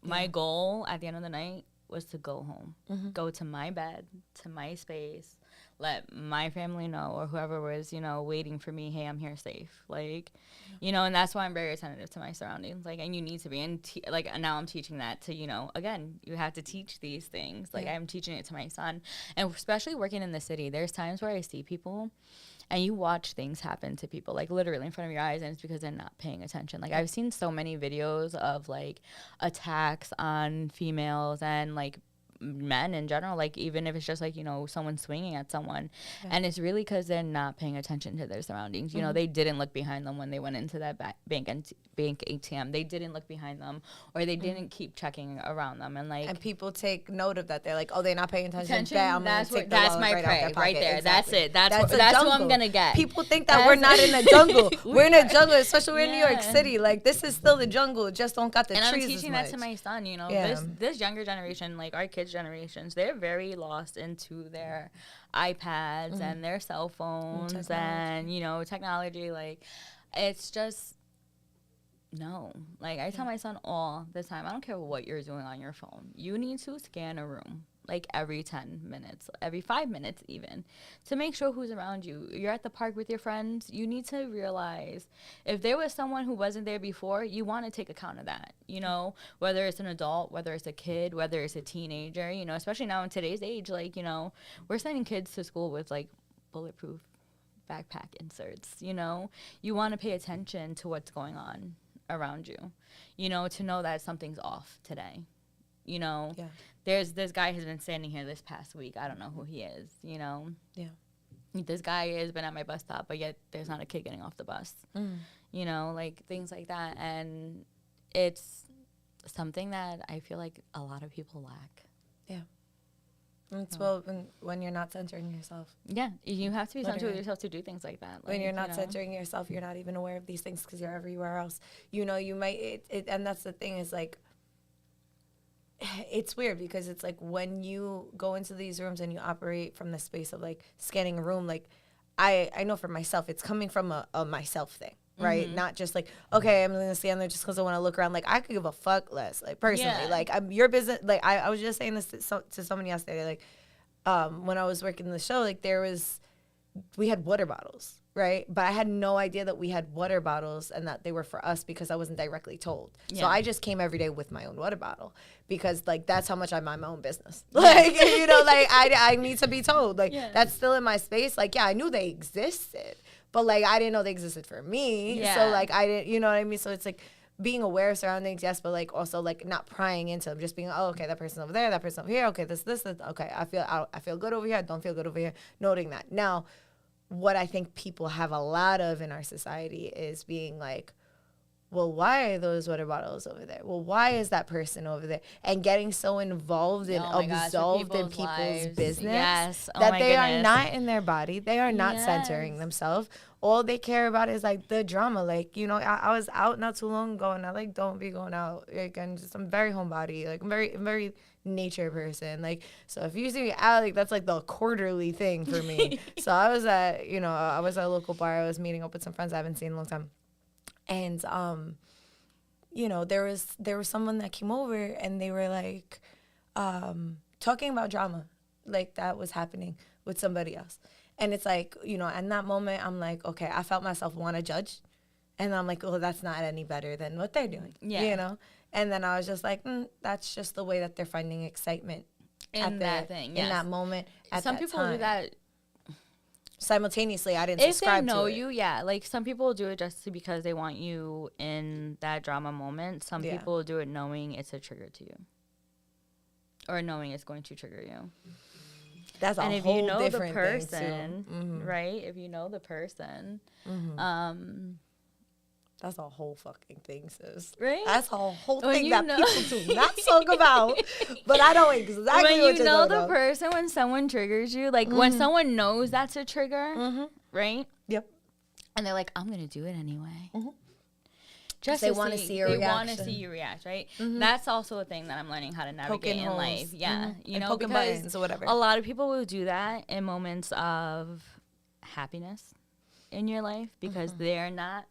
my goal at the end of the night was to go home. Go to my bed, to my space, let my family know, or whoever was, you know, waiting for me, hey, I'm here safe. Like, you know, and that's why I'm very attentive to my surroundings. Like, and you need to be. And like, now I'm teaching that to, you know, again, you have to teach these things. Like, I'm teaching it to my son. And especially working in the city, there's times where I see people and you watch things happen to people, like, literally in front of your eyes, and it's because they're not paying attention. Like, I've seen so many videos of, like, attacks on females and, like, men in general, like, even if it's just like, you know, someone swinging at someone, and it's really because they're not paying attention to their surroundings. You know, they didn't look behind them when they went into that bank ATM. They didn't look behind them, or they didn't keep checking around them. And like, and people take note of that. They're like, oh, they're not paying attention. That's my prey right there. Exactly. That's who I'm gonna get. People think that we're not in a jungle. We're in a jungle, especially we're in New York City. Like, this is still the jungle. Just don't got the trees. And I'm teaching that to my son. You know, this younger generation, like our kids' generations, they're very lost into their iPads and their cell phones and, you know, technology. Like, it's just, no. Like, I tell my son all the time, I don't care what you're doing on your phone. You need to scan a room, like, every 10 minutes, every 5 minutes even, to make sure who's around you. You're at the park with your friends. You need to realize if there was someone who wasn't there before, you want to take account of that, you know, whether it's an adult, whether it's a kid, whether it's a teenager, you know, especially now in today's age, like, you know, we're sending kids to school with, like, bulletproof backpack inserts, you know? You want to pay attention to what's going on around you, you know, to know that something's off today, you know? Yeah. This guy has been standing here this past week. I don't know who he is, you know? Yeah. This guy has been at my bus stop, but yet there's not a kid getting off the bus, you know, like things like that. And it's something that I feel like a lot of people lack. Yeah. It's well when you're not centering yourself. Yeah, you have to be centered with yourself to do things like that. When you're not centering yourself, you're not even aware of these things because you're everywhere else. You know, you might, and that's the thing is like, it's weird because it's like when you go into these rooms and you operate from the space of like scanning a room, like I know for myself, it's coming from a myself thing. Right, not just like, okay, I'm gonna stand there just because I want to look around. Like I could give a fuck less. Like personally, like I'm your business. Like I was just saying this to somebody yesterday. Like when I was working the show, like we had water bottles, right? But I had no idea that we had water bottles and that they were for us because I wasn't directly told. Yeah. So I just came every day with my own water bottle because like that's how much I mind my own business. Like you know, like I need to be told. Like that's still in my space. Like I knew they existed. But, like, I didn't know they existed for me. Yeah. So, like, I didn't, you know what I mean? So, it's, like, being aware of surroundings, yes, but, like, also, like, not prying into them. Just being, oh, okay, that person over there, that person over here. Okay, this. Okay, I feel good over here. I don't feel good over here. Noting that. Now, what I think people have a lot of in our society is being, like, well, why are those water bottles over there? Well, why is that person over there? And getting so involved and absolved in people's business that they are not in their body. They are not centering themselves. All they care about is like the drama. Like, you know, I was out not too long ago and I like don't be going out. Like, and just I'm very homebody. Like I'm very nature person. Like, so if you see me out, like that's like the quarterly thing for me. So I was at a local bar. I was meeting up with some friends I haven't seen in a long time. And, you know, there was someone that came over and they were like talking about drama, like that was happening with somebody else. And it's like, you know, in that moment, I'm like, okay, I felt myself want to judge. And I'm like, well, that's not any better than what they're doing, you know? And then I was just like, that's just the way that they're finding excitement in that moment. Some people do that. Simultaneously, I didn't subscribe to it. If they know you, yeah. Like, some people do it just because they want you in that drama moment. Some people do it knowing it's a trigger to you. Or knowing it's going to trigger you. That's a whole different thing, too. And if you know the person, right? If you know the person, that's a whole fucking thing, sis. Right? That's a whole thing that people do not talk about. But I know exactly what you're talking about. When you know the person, when someone triggers you, like when someone knows that's a trigger, right? Yep. And they're like, I'm going to do it anyway. Just they want to see your reaction. They want to see you react, right? That's also a thing that I'm learning how to navigate in life. Yeah. You know, poking buttons or whatever. A lot of people will do that in moments of happiness in your life because they're not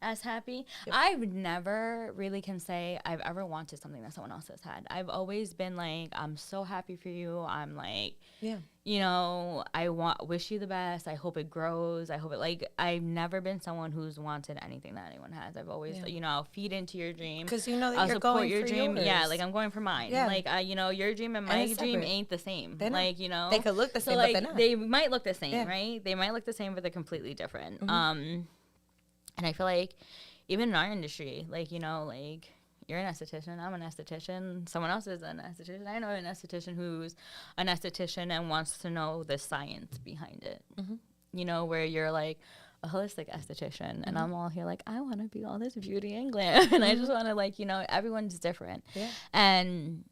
as happy. Yep. I've never really can say I've ever wanted something that someone else has had. I've always been like, I'm so happy for you. I'm like, you know, I wish you the best. I hope it grows. I hope it, like, I've never been someone who's wanted anything that anyone has. I've always, you know, I'll feed into your dream. Because you know that you're going your for dream. yours. Yeah, like I'm going for mine. Yeah. Like, you know, your dream and my dream ain't the same. Like, you know. They could look the same, like, but they're not. They might look the same, right? They might look the same, but they're completely different. And I feel like even in our industry, like, you know, like you're an esthetician, I'm an esthetician, someone else is an esthetician. I know an esthetician who's an esthetician and wants to know the science behind it. You know, where you're like a holistic esthetician and I'm all here like, I want to be all this beauty and glam. And I just want to, like, you know, everyone's different. Yeah. And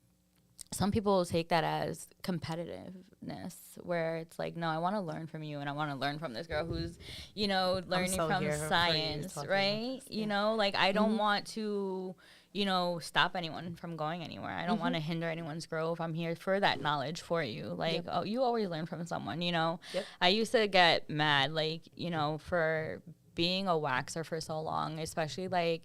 some people will take that as competitiveness, where it's like, no, I want to learn from you, and I want to learn from this girl who's, you know, learning from science, right? You know, like, I don't want to, you know, stop anyone from going anywhere. I don't want to hinder anyone's growth. I'm here for that knowledge for you. Like, oh, you always learn from someone, you know? I used to get mad, like, you know, for being a waxer for so long, especially, like,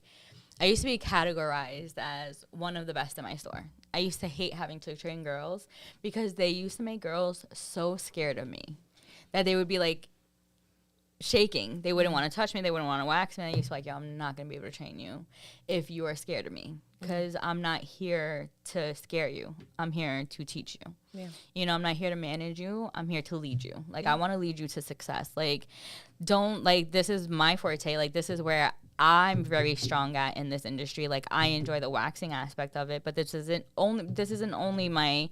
I used to be categorized as one of the best in my store. I used to hate having to train girls because they used to make girls so scared of me that they would be like, shaking. They wouldn't want to touch me. They wouldn't want to wax me. And I used to be like, yo, I'm not going to be able to train you if you are scared of me, because I'm not here to scare you. I'm here to teach you. Yeah. You know, I'm not here to manage you. I'm here to lead you. Like, I want to lead you to success. Like, don't, like, this is my forte. Like, this is where I'm very strong at in this industry. Like, I enjoy the waxing aspect of it, but this isn't only my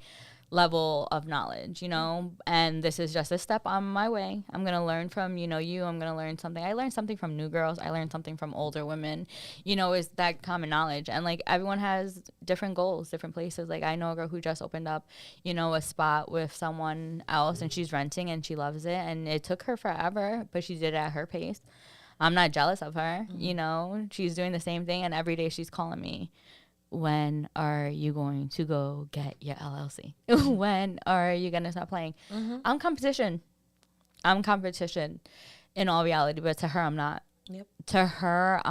level of knowledge, you know, and this is just a step on my way. I'm going to learn from, you know, I'm going to learn something. I learned something from new girls. I learned something from older women, you know, is that common knowledge. And like, everyone has different goals, different places. Like, I know a girl who just opened up, you know, a spot with someone else, and she's renting and she loves it. And it took her forever, but she did it at her pace. I'm not jealous of her. You know, she's doing the same thing. And every day she's calling me, when are you going to go get your LLC? When are you going to stop playing? I'm competition in all reality, but to her, I'm not. Yep. To her,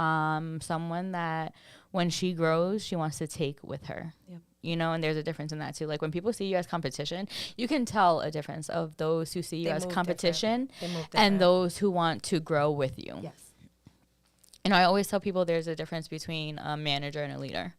someone that when she grows, she wants to take with her. Yep. You know, and there's a difference in that too. Like, when people see you as competition, you can tell a difference of those who see you as competition and those who want to grow with you. Yes. And I always tell people there's a difference between a manager and a leader.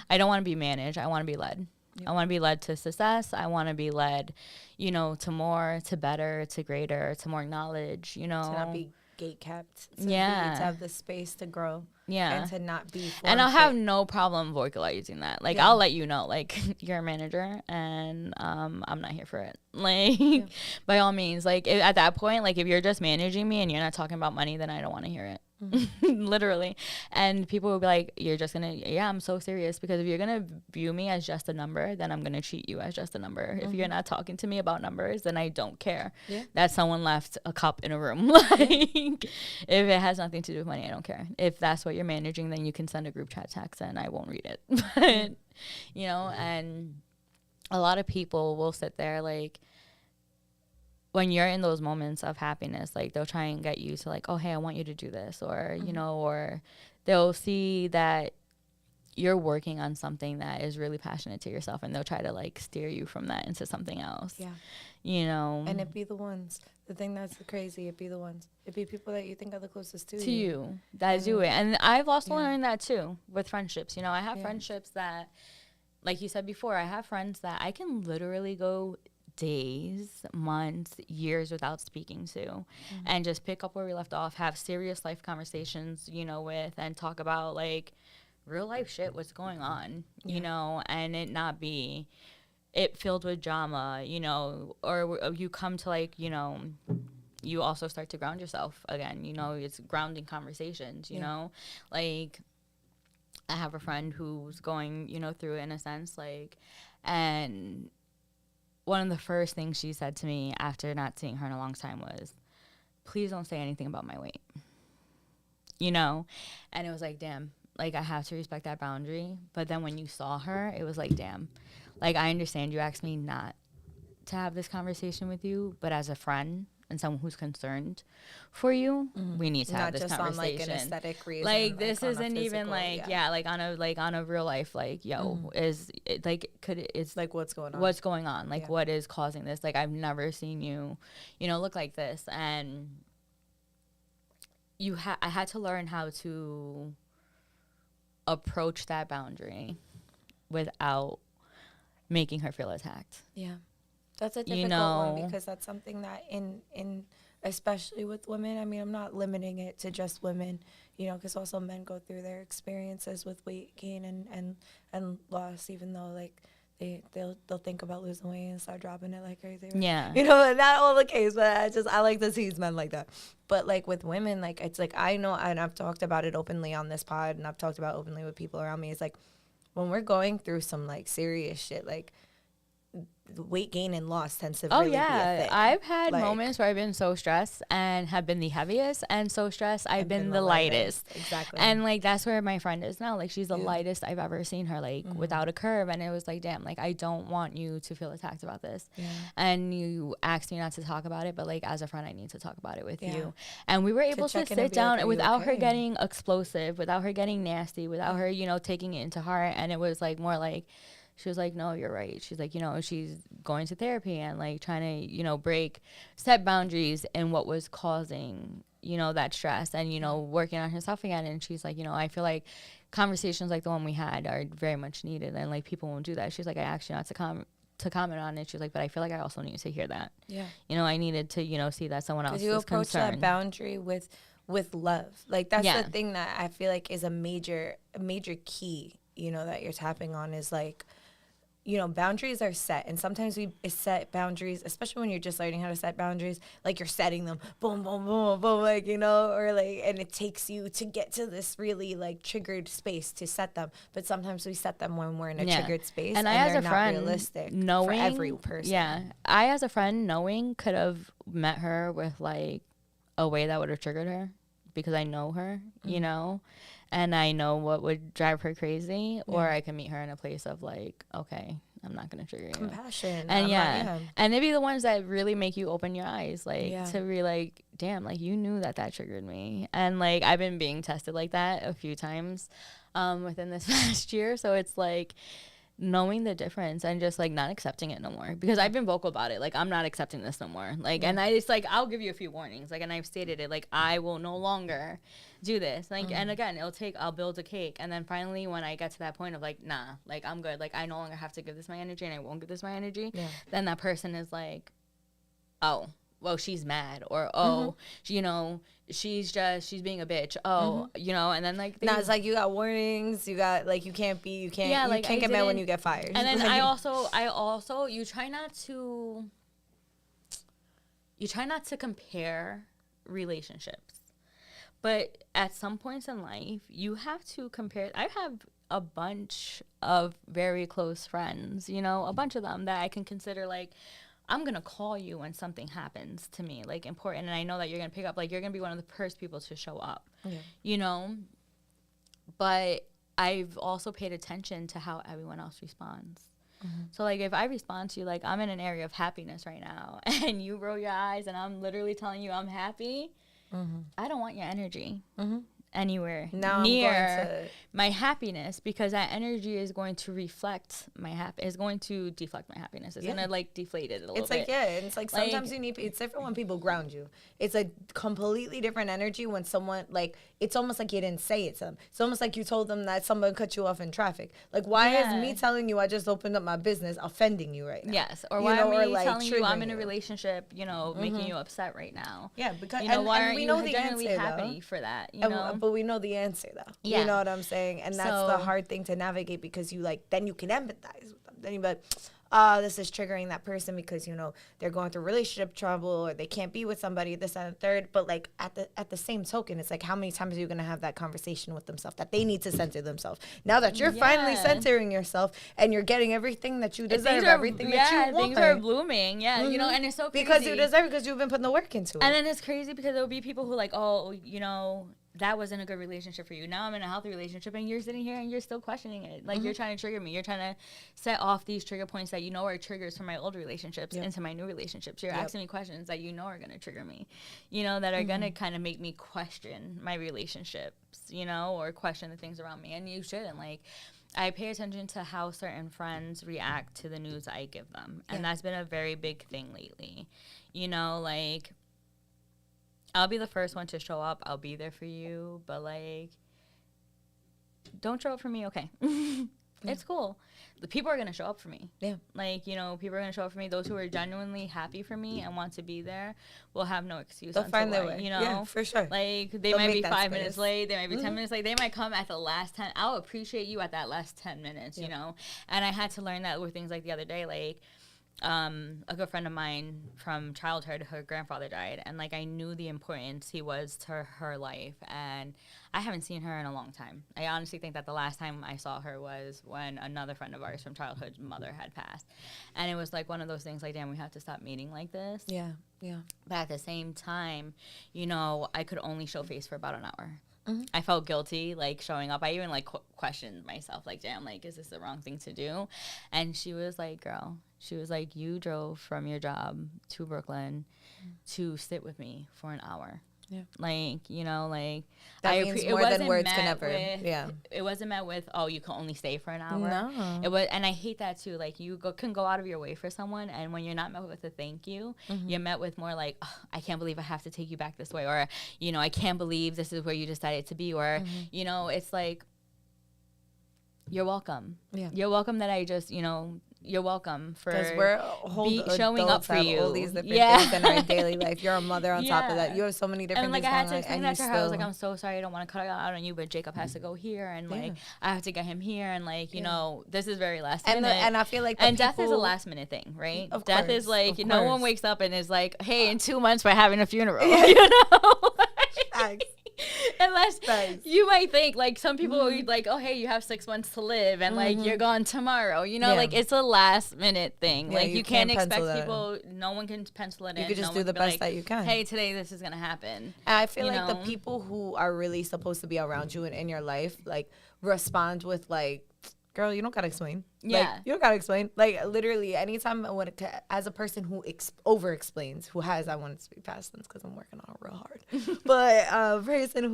I don't want to be managed. I want to be led. Yep. I want to be led to success. I want to be led, you know, to more, to better, to greater, to more knowledge, you know. To not be gate kept. To have the space to grow. Yeah. And to not be And I'll have no problem vocalizing that. Like, I'll let you know, like, you're a manager and I'm not here for it. Like, by all means, like, at that point, like, if you're just managing me and you're not talking about money, then I don't want to hear it. Literally. And people will be like, you're just gonna, I'm so serious, because if you're gonna view me as just a number, then I'm gonna treat you as just a number. If you're not talking to me about numbers, then I don't care that someone left a cup in a room. Like, if it has nothing to do with money, I don't care. If that's what you're managing, then you can send a group chat text and I won't read it. But you know, and a lot of people will sit there, like, when you're in those moments of happiness, like, they'll try and get you to, like, oh, hey, I want you to do this, or, you know, or they'll see that you're working on something that is really passionate to yourself, and they'll try to, like, steer you from that into something else. Yeah. You know? And it be the ones. The thing that's crazy, it be the ones. It be people that you think are the closest to you. That do it. And I've also learned that, too, with friendships. You know, I have friendships that, like you said before, I have friends that I can literally go days, months, years without speaking to, and just pick up where we left off, have serious life conversations, you know, with, and talk about, like, real life shit, what's going on, you know, and it not be it filled with drama, you know, or you come to, like, you know, you also start to ground yourself again, you know, it's grounding conversations, you know, like, I have a friend who's going, you know, through it in a sense, like, and one of the first things she said to me after not seeing her in a long time was, please don't say anything about my weight. You know? And it was like, damn, like, I have to respect that boundary. But then when you saw her, it was like, damn, like, I understand you asked me not to have this conversation with you, but as a friend and someone who's concerned for you, we need to have this conversation. Not just on, like, an aesthetic reason. Like, this isn't even, like, on a real life, like, yo, is it, like, it's like, what's going on? What's going on? Like, what is causing this? Like, I've never seen you, you know, look like this. And I had to learn how to approach that boundary without making her feel attacked. Yeah. That's a difficult one, because that's something that in especially with women, I mean, I'm not limiting it to just women, you know, because also men go through their experiences with weight gain and loss, even though, like, they'll think about losing weight and start dropping it like crazy. Yeah. You know, not all the case, but I like to tease men like that. But, like, with women, like, it's like, I know, and I've talked about it openly on this pod, and I've talked about it openly with people around me. It's like, when we're going through some, like, serious shit, like, weight gain and loss tends to really be a thing. I've had moments where I've been so stressed and have been the heaviest, and so stressed I've been the lightest. Exactly. And, like, that's where my friend is now. Like, she's the lightest I've ever seen her, like, without a curve. And it was like, damn, like, I don't want you to feel attacked about this. Yeah. And you asked me not to talk about it, but, like, as a friend, I need to talk about it with you. And we were able to sit down, like, without her getting explosive, without her getting nasty, without her, you know, taking it into heart. And it was, like, more like, she was like, no, you're right. She's like, you know, she's going to therapy and, like, trying to, you know, set boundaries in what was causing, you know, that stress and, you know, working on herself again. And she's like, you know, I feel like conversations like the one we had are very much needed, and like people won't do that. She's like, I asked you not to comment on it. She's like, but I feel like I also need to hear that. Yeah. You know, I needed to, you know, see that someone else is concerned. Because you approach that boundary with love. Like, that's the thing that I feel like is a major key, you know, that you're tapping on, is like, you know, boundaries are set. And sometimes we set boundaries, especially when you're just learning how to set boundaries, like you're setting them, boom, boom, boom, boom, like, you know, or like, and it takes you to get to this really like triggered space to set them. But sometimes we set them when we're in a triggered space, and I, as a friend, realistic knowing, for every person. Yeah. I, as a friend, knowing, could have met her with like a way that would have triggered her, because I know her, you know, and I know what would drive her crazy. Or I can meet her in a place of like, okay, I'm not going to trigger you. Compassion. And and they be the ones that really make you open your eyes, like to be like, damn, like you knew that triggered me. And like, I've been being tested like that a few times within this past year. So it's like, knowing the difference and just like not accepting it no more, because I've been vocal about it, like I'm not accepting this no more, like and I just like, I'll give you a few warnings, like, and I've stated it, like I will no longer do this, like and again, I'll build a cake, and then finally when I get to that point of like, nah, like I'm good, like I no longer have to give this my energy and I won't give this my energy, then that person is like, oh, well, she's mad, or you know, she's being a bitch, you know, and then like it's like you got warnings, you got like you can't get mad when you get fired. And then I also you try not to compare relationships, but at some points in life you have to compare. I have a bunch of very close friends, you know, a bunch of them that I can consider like, I'm going to call you when something happens to me, like important, and I know that you're going to pick up, like you're going to be one of the first people to show up, you know, but I've also paid attention to how everyone else responds. So like if I respond to you, like I'm in an area of happiness right now and you roll your eyes and I'm literally telling you I'm happy, I don't want your energy. Anywhere near my happiness, because that energy is going to reflect is going to deflect my happiness. It's gonna like deflate it a little bit. It's like it's like sometimes you need. It's different when people ground you. It's a completely different energy when someone like. It's almost like you didn't say it to them. It's almost like you told them that someone cut you off in traffic. Like, why is me telling you I just opened up my business offending you right now? Yes, or why am I like telling you I'm in a relationship, you know, making you upset right now? Yeah, because you know, why aren't we you genuinely happy for that? You know, but we know the answer though. Yeah. You know what I'm saying? And that's the hard thing to navigate, because you like then you can empathize with them. Then you're like, this is triggering that person because, you know, they're going through relationship trouble or they can't be with somebody, this and the third. But like at the same token, it's like, how many times are you gonna have that conversation with themselves that they need to center themselves? Now that you're finally centering yourself and you're getting everything that you deserve, everything that you want. Things are blooming. Yeah, you know, and it's so crazy. Because you deserve it, because you've been putting the work into it. And then it's crazy because there'll be people who like, oh, you know, that wasn't a good relationship for you. Now I'm in a healthy relationship, and you're sitting here and you're still questioning it. Like, you're trying to trigger me. You're trying to set off these trigger points that you know are triggers from my old relationships into my new relationships. You're asking me questions that you know are going to trigger me, you know, that are going to kind of make me question my relationships, you know, or question the things around me. And you shouldn't. Like, I pay attention to how certain friends react to the news I give them. And that's been a very big thing lately. You know, like, I'll be the first one to show up. I'll be there for you. But, like, don't show up for me, okay. It's cool. The people are going to show up for me. Yeah. Like, you know, people are going to show up for me. Those who are genuinely happy for me and want to be there will have no excuse. They'll find their way. You know? Yeah, for sure. Like, they might be 5 minutes late. They might be 10 minutes late. They might come at the last 10. I'll appreciate you at that last 10 minutes, you know? And I had to learn that with things like the other day, like, a good friend of mine from childhood, her grandfather died, and like I knew the importance he was to her life, and I haven't seen her in a long time. I honestly think that the last time I saw her was when another friend of ours from childhood's mother had passed, and it was like one of those things like, damn, we have to stop meeting like this. Yeah. But at the same time, you know, I could only show face for about an hour. I felt guilty, like, showing up. I even, like, questioned myself, like, damn, like, is this the wrong thing to do? And she was like, girl, she was like, you drove from your job to Brooklyn to sit with me for an hour. Yeah. Like, you know, like that means more than words can ever. It wasn't met with, oh, you can only stay for an hour. No. It was, and I hate that too. Like, you can go out of your way for someone, and when you're not met with a thank you, you're met with more like, oh, I can't believe I have to take you back this way, or, you know, I can't believe this is where you decided to be, or, you know, it's like, you're welcome. Yeah. You're welcome that I just, you know, you're welcome for showing up for you. All these different things in our daily life. You're a mother on top of that. You have so many different things. And like I had to explain that to her. I was like, I'm so sorry. I don't want to cut out on you, but Jacob has to go here, and like I have to get him here, and like you know, this is very last minute. And I feel like death is a last minute thing, right? Death is like no one wakes up and is like, hey, in 2 months we're having a funeral. You know. Unless you might think like some people are like, oh hey, you have 6 months to live, and like you're gone tomorrow, you know, like it's a last minute thing. Like you can't expect people, no one can pencil it in. You could just do the best that you can. Hey, today this is gonna happen. And I feel like the people who are really supposed to be around you and in your life like respond with like, girl, you don't gotta explain. Yeah. Like, you don't gotta explain. Like, literally, anytime as a person who over-explains, I want to speak past tense because I'm working on it real hard. But a person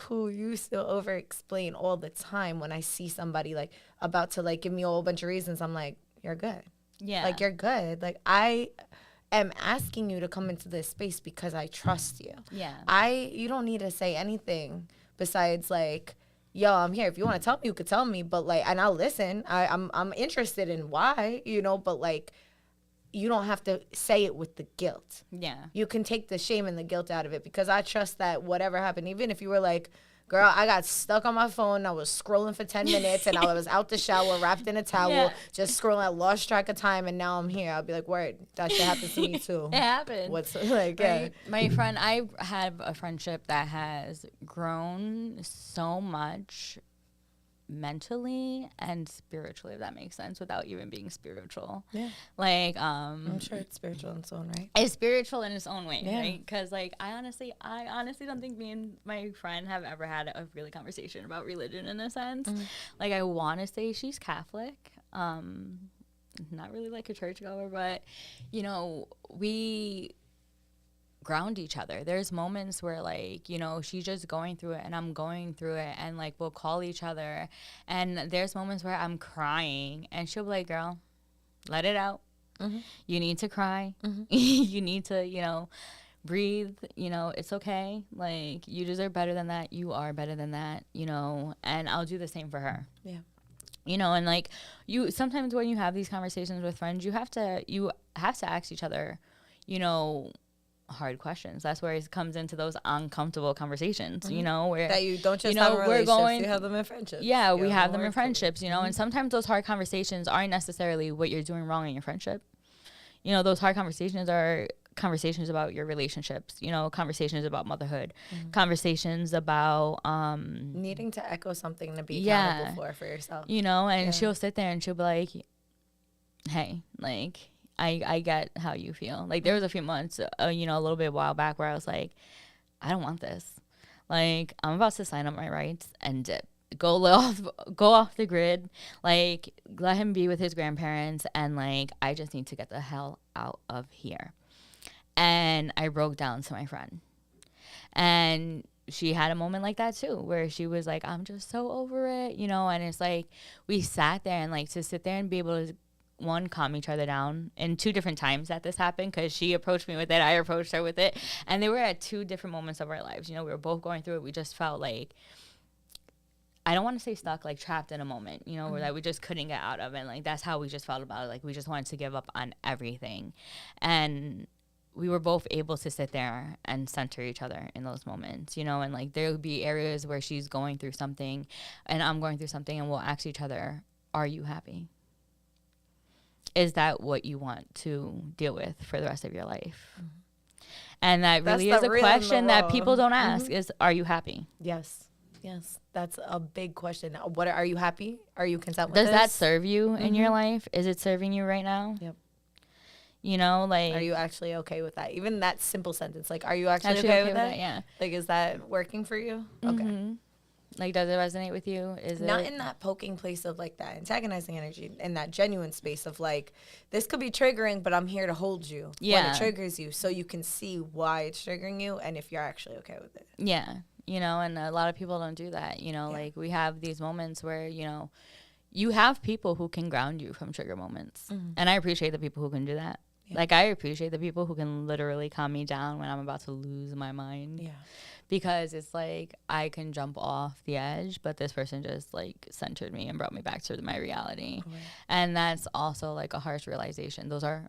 who used to over-explain all the time, when I see somebody, like, about to, like, give me a whole bunch of reasons, I'm like, you're good. Yeah. Like, you're good. Like, I am asking you to come into this space because I trust you. Yeah. You don't need to say anything besides, like, yo, I'm here. If you want to tell me, you could tell me. But, like, and I'll listen. I'm interested in why, you know, but, like, you don't have to say it with the guilt. Yeah. You can take the shame and the guilt out of it because I trust that whatever happened, even if you were like, girl, I got stuck on my phone. I was scrolling for 10 minutes and I was out the shower wrapped in a towel, just scrolling. I lost track of time and now I'm here. I'll be like, word, that shit happens to me too. It happened. What's like, yeah. My friend, I have a friendship that has grown so much mentally and spiritually, if that makes sense, without even being spiritual. Yeah. Like, I'm sure it's spiritual in its own right. It's spiritual in its own way, right? Because, like, I honestly don't think me and my friend have ever had a really conversation about religion in a sense. Like, I want to say she's Catholic. Not really like a churchgoer, but, you know, we ground each other. There's moments where, like, you know, she's just going through it and I'm going through it, and like we'll call each other, and there's moments where I'm crying and she'll be like, girl, let it out. You need to cry. You need to, you know, breathe. You know, it's okay. Like, you deserve better than that. You are better than that, you know. And I'll do the same for her. Yeah. You know, and like, you sometimes when you have these conversations with friends, you have to ask each other, you know, hard questions. That's where it comes into those uncomfortable conversations, you know, where that you don't just have relationships, you have them in friendships. Yeah, we have them in friendships, you know, and sometimes those hard conversations aren't necessarily what you're doing wrong in your friendship. You know, those hard conversations are conversations about your relationships, you know, conversations about motherhood, conversations about needing to echo something to be accountable for yourself. You know, and she'll sit there and she'll be like, hey, like, I get how you feel. Like, there was a few months, you know, a while back where I was like, I don't want this. Like, I'm about to sign up my rights and dip. Go off the grid. Like, let him be with his grandparents. And, like, I just need to get the hell out of here. And I broke down to my friend. And she had a moment like that, too, where she was like, I'm just so over it, you know. And it's like, we sat there and, like, to sit there and be able to, one, calm each other down, in 2 different times that this happened, because she approached me with it, I approached her with it, and they were at 2 different moments of our lives. You know, we were both going through it. We just felt like, I don't want to say stuck, like trapped in a moment, you know, where like we just couldn't get out of it. And like, that's how we just felt about it. Like, we just wanted to give up on everything. And we were both able to sit there and center each other in those moments, you know, and like, there would be areas where she's going through something and I'm going through something, and we'll ask each other, are you happy? Is that what you want to deal with for the rest of your life? And that really is a question that people don't ask is, are you happy? Yes. Yes. That's a big question. Are you happy? Are you content with this? Does that serve you in your life? Is it serving you right now? Yep. You know, like, are you actually okay with that? Even that simple sentence, like, are you actually okay with that? Yeah. Like, is that working for you? Okay. Like, does it resonate with you? Is not it? In that poking place of like that antagonizing energy, in that genuine space of like, this could be triggering, but I'm here to hold you when it triggers you, so you can see why it's triggering you and if you're actually okay with it. Yeah. You know, and a lot of people don't do that. You know, like we have these moments where, you know, you have people who can ground you from trigger moments. And I appreciate the people who can do that. Yeah. Like, I appreciate the people who can literally calm me down when I'm about to lose my mind. Yeah. Because it's like I can jump off the edge, but this person just like centered me and brought me back to my reality. Right. And that's also like a harsh realization. Those are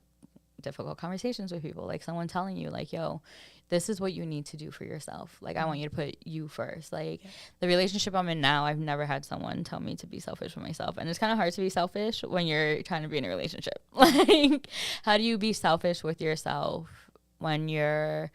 difficult conversations with people. Like someone telling you like, yo, this is what you need to do for yourself. Like, I want you to put you first. Like, the relationship I'm in now, I've never had someone tell me to be selfish for myself. And it's kind of hard to be selfish when you're trying to be in a relationship. Like, how do you be selfish with yourself when you're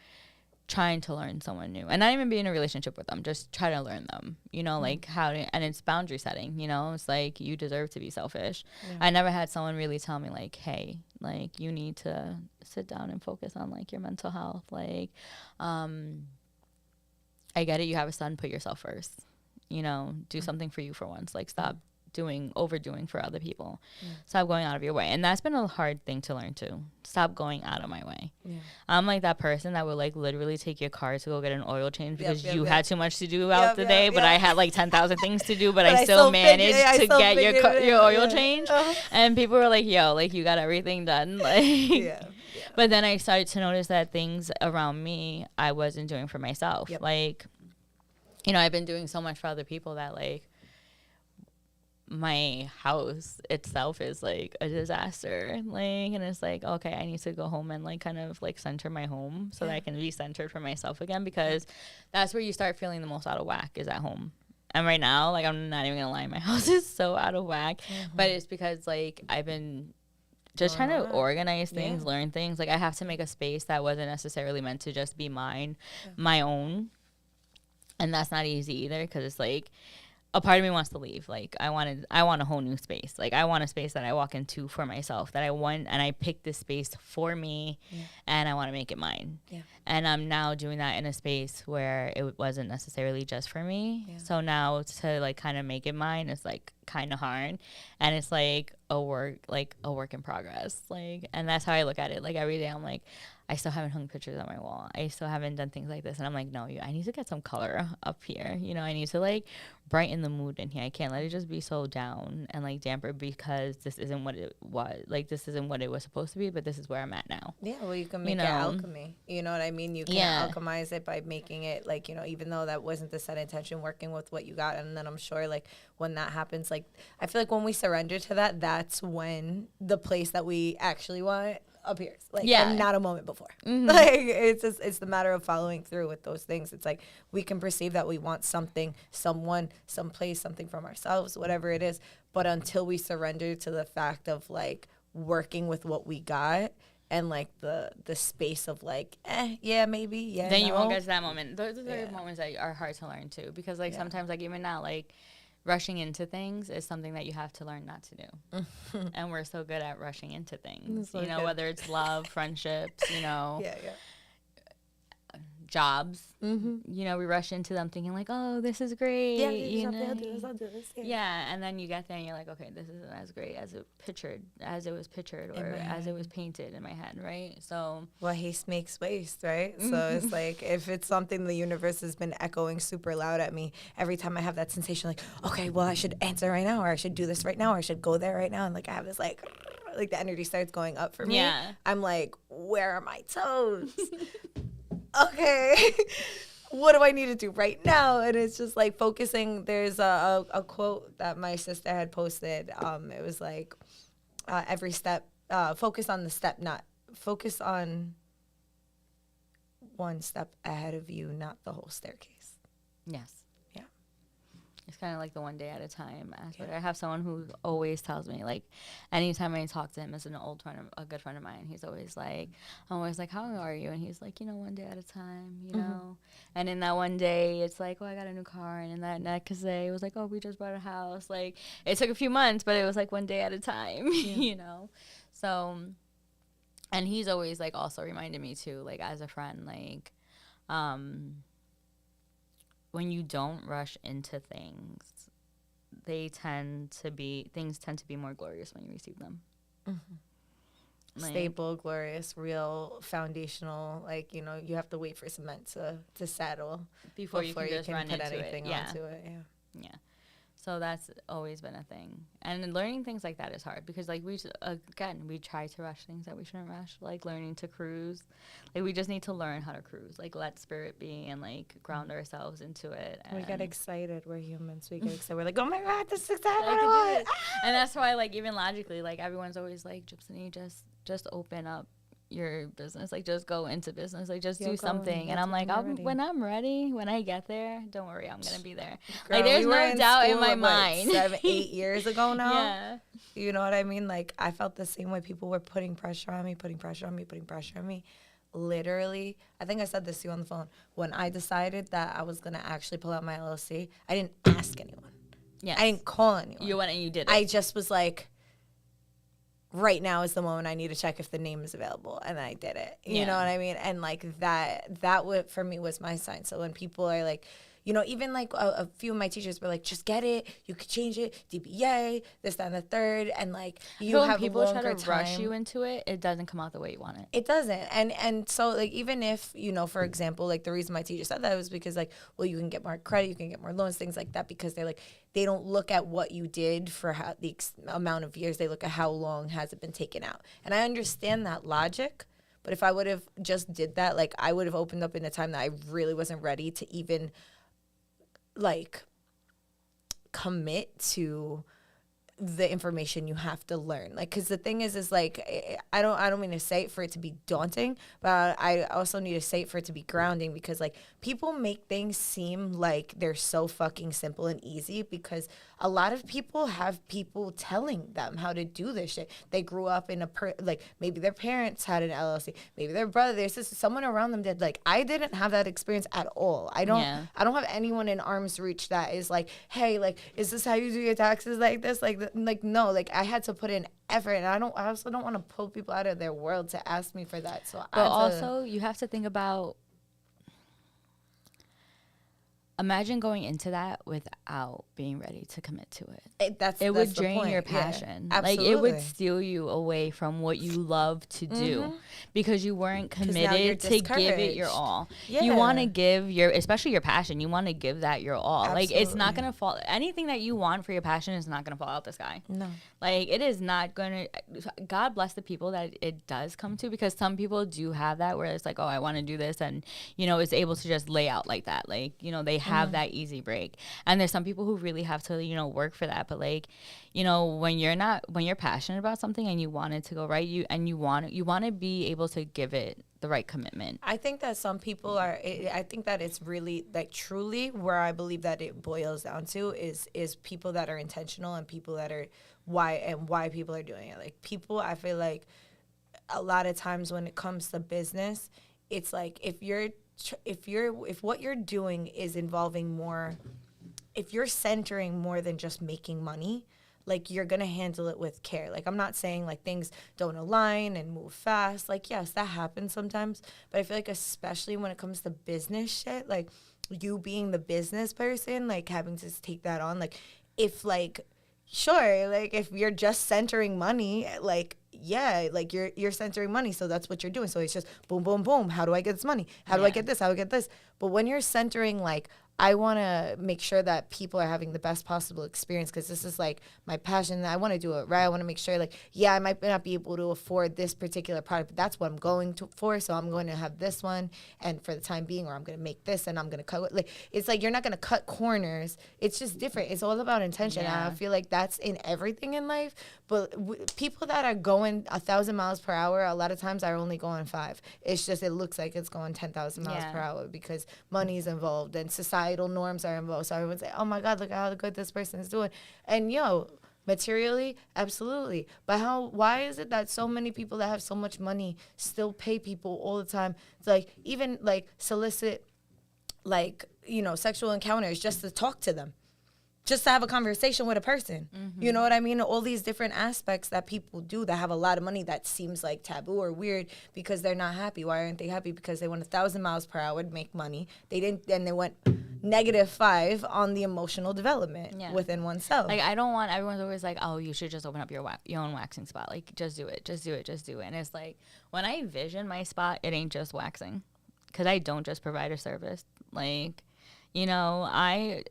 trying to learn someone new? And not even be in a relationship with them, just try to learn them, you know, like how to, and it's boundary setting, you know, it's like you deserve to be selfish. I never had someone really tell me like, hey, like you need to sit down and focus on like your mental health. Like, I get it, you have a son, put yourself first, you know, do something for you for once. Like, stop overdoing for other people. Stop going out of your way. And that's been a hard thing to learn too. Stop going out of my way. I'm like that person that would like literally take your car to go get an oil change because you had too much to do out the day, but I had like 10,000 things to do, but I still managed to get your oil change. And people were like, yo, like you got everything done. Like, but then I started to notice that things around me I wasn't doing for myself. Like, you know, I've been doing so much for other people that like my house itself is like a disaster, like, and it's like, okay, I need to go home and like kind of like center my home so that I can be centered for myself again, because that's where you start feeling the most out of whack, is at home. And right now, like, I'm not even gonna lie, my house is so out of whack, but it's because like I've been just trying to organize things, learn things. Like, I have to make a space that wasn't necessarily meant to just be mine, my own, and that's not easy either, because it's like a part of me wants to leave. Like, I want a whole new space. Like, I want a space that I walk into for myself, that I want, and I picked this space for me, and I want to make it mine. And I'm now doing that in a space where it wasn't necessarily just for me. So now to like kind of make it mine is like kind of hard, and it's like a work in progress. Like, and that's how I look at it. Like, every day I'm like, I still haven't hung pictures on my wall. I still haven't done things like this. And I'm like, no, I need to get some color up here. You know, I need to like brighten the mood in here. I can't let it just be so down and like damper, because this isn't what it was. Like, this isn't what it was supposed to be, but this is where I'm at now. Yeah, well, you can make it alchemy. You know what I mean? You can alchemize it by making it like, you know, even though that wasn't the set intention, working with what you got. And then I'm sure like when that happens, like, I feel like when we surrender to that, that's when the place that we actually want appears, like, and not a moment before. Like, it's the matter of following through with those things. It's like we can perceive that we want something, someone, someplace, something from ourselves, whatever it is, but until we surrender to the fact of like working with what we got, and like the space of like, maybe, then you won't get to that moment. Those are moments that are hard to learn too, because like sometimes, like, even now, like, rushing into things is something that you have to learn not to do. And we're so good at rushing into things, you know, whether it's love, friendships, you know, jobs, you know, we rush into them thinking like, oh, this is great. I'll do this. And then you get there and you're like, okay, this isn't as great as it was pictured or as it was painted in my head, right? So, well, haste makes waste, right? So it's like, if it's something the universe has been echoing super loud at me every time I have that sensation, like, okay, well, I should answer right now, or I should do this right now, or I should go there right now, and like I have this like the energy starts going up for me. I'm like, where are my toes? Okay, what do I need to do right now? And it's just like focusing. There's a quote that my sister had posted. It was like, every step, focus on the step, not focus on one step ahead of you, not the whole staircase. Yes. It's kind of like the one day at a time aspect. I have someone who always tells me, like, anytime I talk to him, as an old friend, a good friend of mine, he's always like, I'm always like, how are you? And he's like, you know, one day at a time, you know. And in that one day, it's like, oh, I got a new car. And in that next day, it was like, oh, we just bought a house. Like, it took a few months, but it was like one day at a time, you know. So, and he's always like also reminded me too, like, as a friend, like, when you don't rush into things, things tend to be more glorious when you receive them. Mm-hmm. Like, stable, glorious, real, foundational. Like, you know, you have to wait for cement to settle before you can just run put into anything it. onto it. Yeah. So that's always been a thing. And learning things like that is hard because, like, we try to rush things that we shouldn't rush, like learning to cruise. Like, we just need to learn how to cruise, like, let spirit be and, like, ground ourselves into it. And we get excited. We're humans. We get excited. We're like, oh, my God, this is exciting. And that's why, like, even logically, like, everyone's always like, Gypsy, just open up your business, like, just go into business, like, just do something. And I'm like, when I'm ready, when I get there, don't worry, I'm gonna be there. Girl, like, there's no doubt in my mind. 7-8 years ago now. Yeah, you know what I mean? Like, I felt the same way. People were putting pressure on me. Literally, I think I said this to you on the phone. When I decided that I was gonna actually pull out my LLC, I didn't ask anyone. Yeah, I didn't call anyone. You went and you did it. I just was like, right now is the moment I need to check if the name is available, and I did it. You know what I mean? And like that would, for me, was my sign. So when people are like, you know, even like a few of my teachers were like, just get it, you could change it, DBA, this, that, and the third, and like you have people longer try to time. rush you into it, it doesn't come out the way you want it. It doesn't, and so like even if, you know, for example, like the reason my teacher said that was because like, well, you can get more credit, you can get more loans, things like that, because they're like, they don't look at what you did for the amount of years, they look at how long has it been taken out, and I understand that logic. But if I would have just did that, like I would have opened up in a time that I really wasn't ready to even like commit to the information you have to learn. Like, because the thing is like, I don't mean to say it for it to be daunting, but I also need to say it for it to be grounding, because like people make things seem like they're so fucking simple and easy, because a lot of people have people telling them how to do this shit. They grew up in like maybe their parents had an LLC, maybe their brother, their sister, someone around them did. Like, I didn't have that experience at all. I don't have anyone in arm's reach that is like, hey, like, is this how you do your taxes like this? Like no, like I had to put in effort, and I also don't want to pull people out of their world to ask me for that. So but also you have to think about, imagine going into that without being ready to commit to it. It would drain your passion. Yeah, like, it would steal you away from what you love to do, because you weren't committed to give it your all. Yeah. You want to give especially your passion, you want to give that your all. Absolutely. Like, it's not going to fall. Anything that you want for your passion is not going to fall out the sky. No. Like, it is not going to. God bless the people that it does come to, because some people do have that where it's like, oh, I want to do this, and, you know, it's able to just lay out like that. Like, you know, they have that easy break. And there's some people who really have to, you know, work for that. But like, you know, when you're passionate about something and you want it to go right, you want to be able to give it the right commitment. I think that some people I think that it's really, like, truly where I believe that it boils down to is people that are intentional, and people that are why people are doing it. Like, people, I feel like a lot of times when it comes to business, it's like if what you're doing is involving more, if you're centering more than just making money, like, you're going to handle it with care. Like, I'm not saying like things don't align and move fast. Like, yes, that happens sometimes, but I feel like especially when it comes to business shit, like you being the business person, like having to take that on, like, if like, sure, like if you're just centering money, like, yeah, like you're centering money, so that's what you're doing. So it's just boom, boom, boom. How do I get this money? How do I get this? How do I get this? But when you're centering, like, I want to make sure that people are having the best possible experience, because this is like my passion. I want to do it right. I want to make sure, like, yeah, I might not be able to afford this particular product, but that's what I'm going for. So I'm going to have this one, and for the time being, or I'm going to make this, and I'm going to cut it. Like, it's like you're not going to cut corners. It's just different. It's all about intention. Yeah. And I feel like that's in everything in life. But people that are going 1,000 miles per hour, a lot of times are only going 5. It's just, it looks like it's going 10,000 miles per hour, because money is involved and societal norms are involved. So everyone's like, oh my God, look at how good this person is doing. And materially, absolutely. But why is it that so many people that have so much money still pay people all the time? It's like, even like solicit, like, sexual encounters just to talk to them. just to have a conversation with a person. You know what I mean? All these different aspects that people do that have a lot of money that seems like taboo or weird because they're not happy. Why aren't they happy? Because they went 1,000 miles per hour to make money. They didn't, and they went -5 on the emotional development within oneself. Like, I don't want, everyone's always like, oh, you should just open up your own waxing spot. Like, just do it. And it's like, when I vision my spot, it ain't just waxing. Because I don't just provide a service. Like, you know,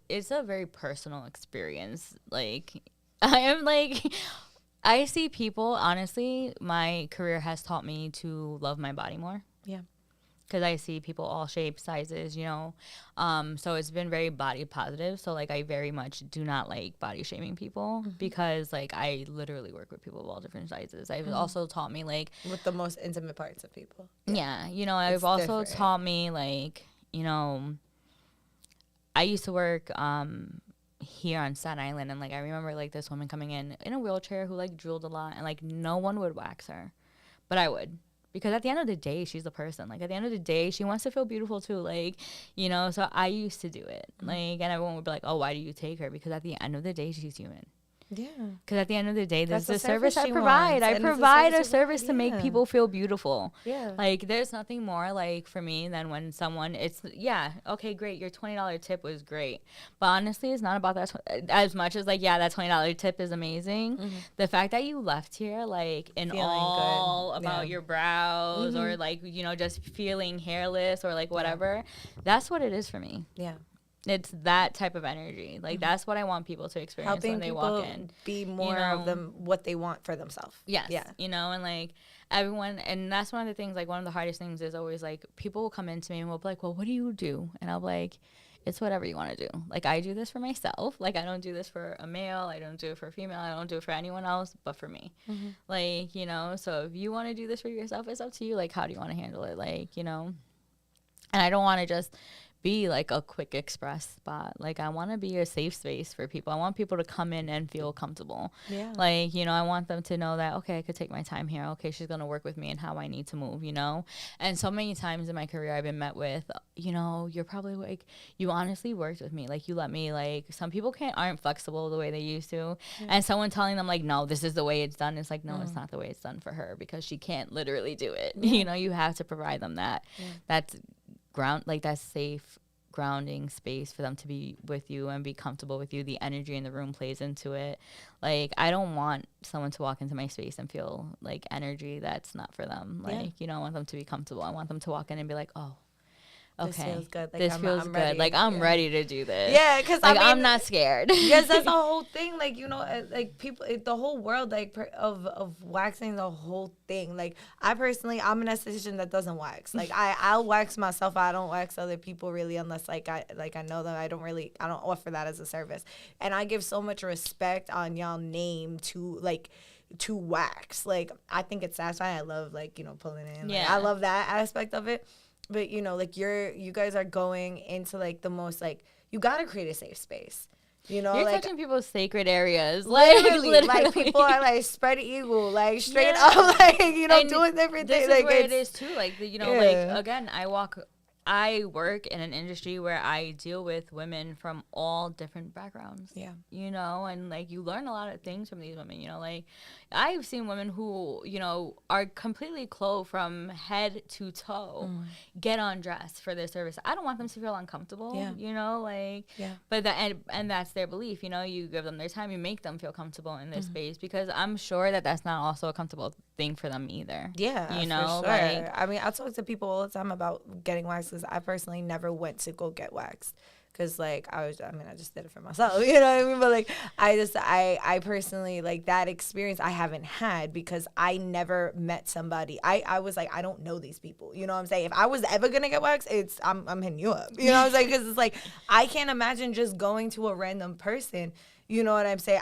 it's a very personal experience. Like, I see people, honestly, my career has taught me to love my body more. Yeah. Because I see people all shapes, sizes, you know. So it's been very body positive. So, like, I very much do not like body shaming people because, like, I literally work with people of all different sizes. I've also taught me, like... with the most intimate parts of people. Yeah. You know, I've also taught me, like, you know... I used to work here on Staten Island, and, like, I remember, like, this woman coming in a wheelchair who, like, drooled a lot, and, like, no one would wax her. But I would. Because at the end of the day, she's a person. Like, at the end of the day, she wants to feel beautiful, too. Like, you know, so I used to do it. Like, and everyone would be like, oh, why do you take her? Because at the end of the day, she's human. Yeah. Because at the end of the day, this is the service I provide. I provide a service to make people feel beautiful. Yeah. Like, there's nothing more, like, for me than when someone, okay, great, your $20 tip was great. But honestly, it's not about that as much as, like, that $20 tip is amazing. The fact that you left here, like, in feeling all good about your brows or, like, you know, just feeling hairless or, like, whatever, that's what it is for me. Yeah. It's that type of energy. Like, that's what I want people to experience helping when they walk in. Be more of them, what they want for themselves. Yes. Yeah. You know, and, like, everyone, and that's one of the things, like, one of the hardest things is always, like, people will come into me and will be like, well, what do you do? And I'll be like, it's whatever you want to do. Like, I do this for myself. Like, I don't do this for a male. I don't do it for a female. I don't do it for anyone else but for me. Like, you know, so if you want to do this for yourself, it's up to you. Like, how do you want to handle it? Like, you know, and I don't want to just be like a quick express spot. Like, I want to be a safe space for people. I want people to come in and feel comfortable. Yeah. Like, you know, I want them to know that, okay, I could take my time here. Okay, she's going to work with me and how I need to move, you know? And so many times in my career, I've been met with, you know, you're probably like, you honestly worked with me. Like, you let me, like, some people aren't flexible the way they used to. Yeah. And someone telling them, like, no, this is the way it's done. It's like, no, it's not the way it's done for her because she can't literally do it. Yeah. You know, you have to provide them that. Yeah. That's that safe grounding space for them to be with you and be comfortable with you. The energy in the room plays into it. Like, I don't want someone to walk into my space and feel like energy that's not for them. Like, you know, I want them to be comfortable. I want them to walk in and be like, oh, okay, this feels good. Like, this feels good. Ready. Like, I'm ready to do this. Yeah, because like, I'm not scared. Yes, that's the whole thing. Like, you know, like people, the whole world, like of waxing, the whole thing. Like, I'm an esthetician that doesn't wax. Like, I'll wax myself. I don't wax other people really unless I know them. I don't offer that as a service. And I give so much respect on y'all name to wax. Like, I think it's satisfying. I love, like, you know, pulling in. Like, I love that aspect of it. But, you know, like, you guys are going into, like, the most, like, you got to create a safe space. You know, you're like, touching people's sacred areas. Literally. Like, people are, like, spread eagle, like, straight up, like, you know, and doing different things. This is where it is, too. Like, you know, like, again, I work in an industry where I deal with women from all different backgrounds. Yeah. You know, and, like, you learn a lot of things from these women, you know. Like, I've seen women who, you know, are completely clothed from head to toe, get undressed for their service. I don't want them to feel uncomfortable, you know, like, but and that's their belief, you know. You give them their time, you make them feel comfortable in their space, because I'm sure that that's not also a comfortable thing for them either. Yeah, you know, for sure. Like, I mean, I talk to people all the time about getting waxed, because I personally never went to go get waxed. Because, like, I just did it for myself, you know what I mean? But, like, I personally, like, that experience I haven't had, because I never met somebody. I was like, I don't know these people, you know what I'm saying? If I was ever going to get waxed, I'm hitting you up, you know what I'm saying? Because it's like, I can't imagine just going to a random person, you know what I'm saying?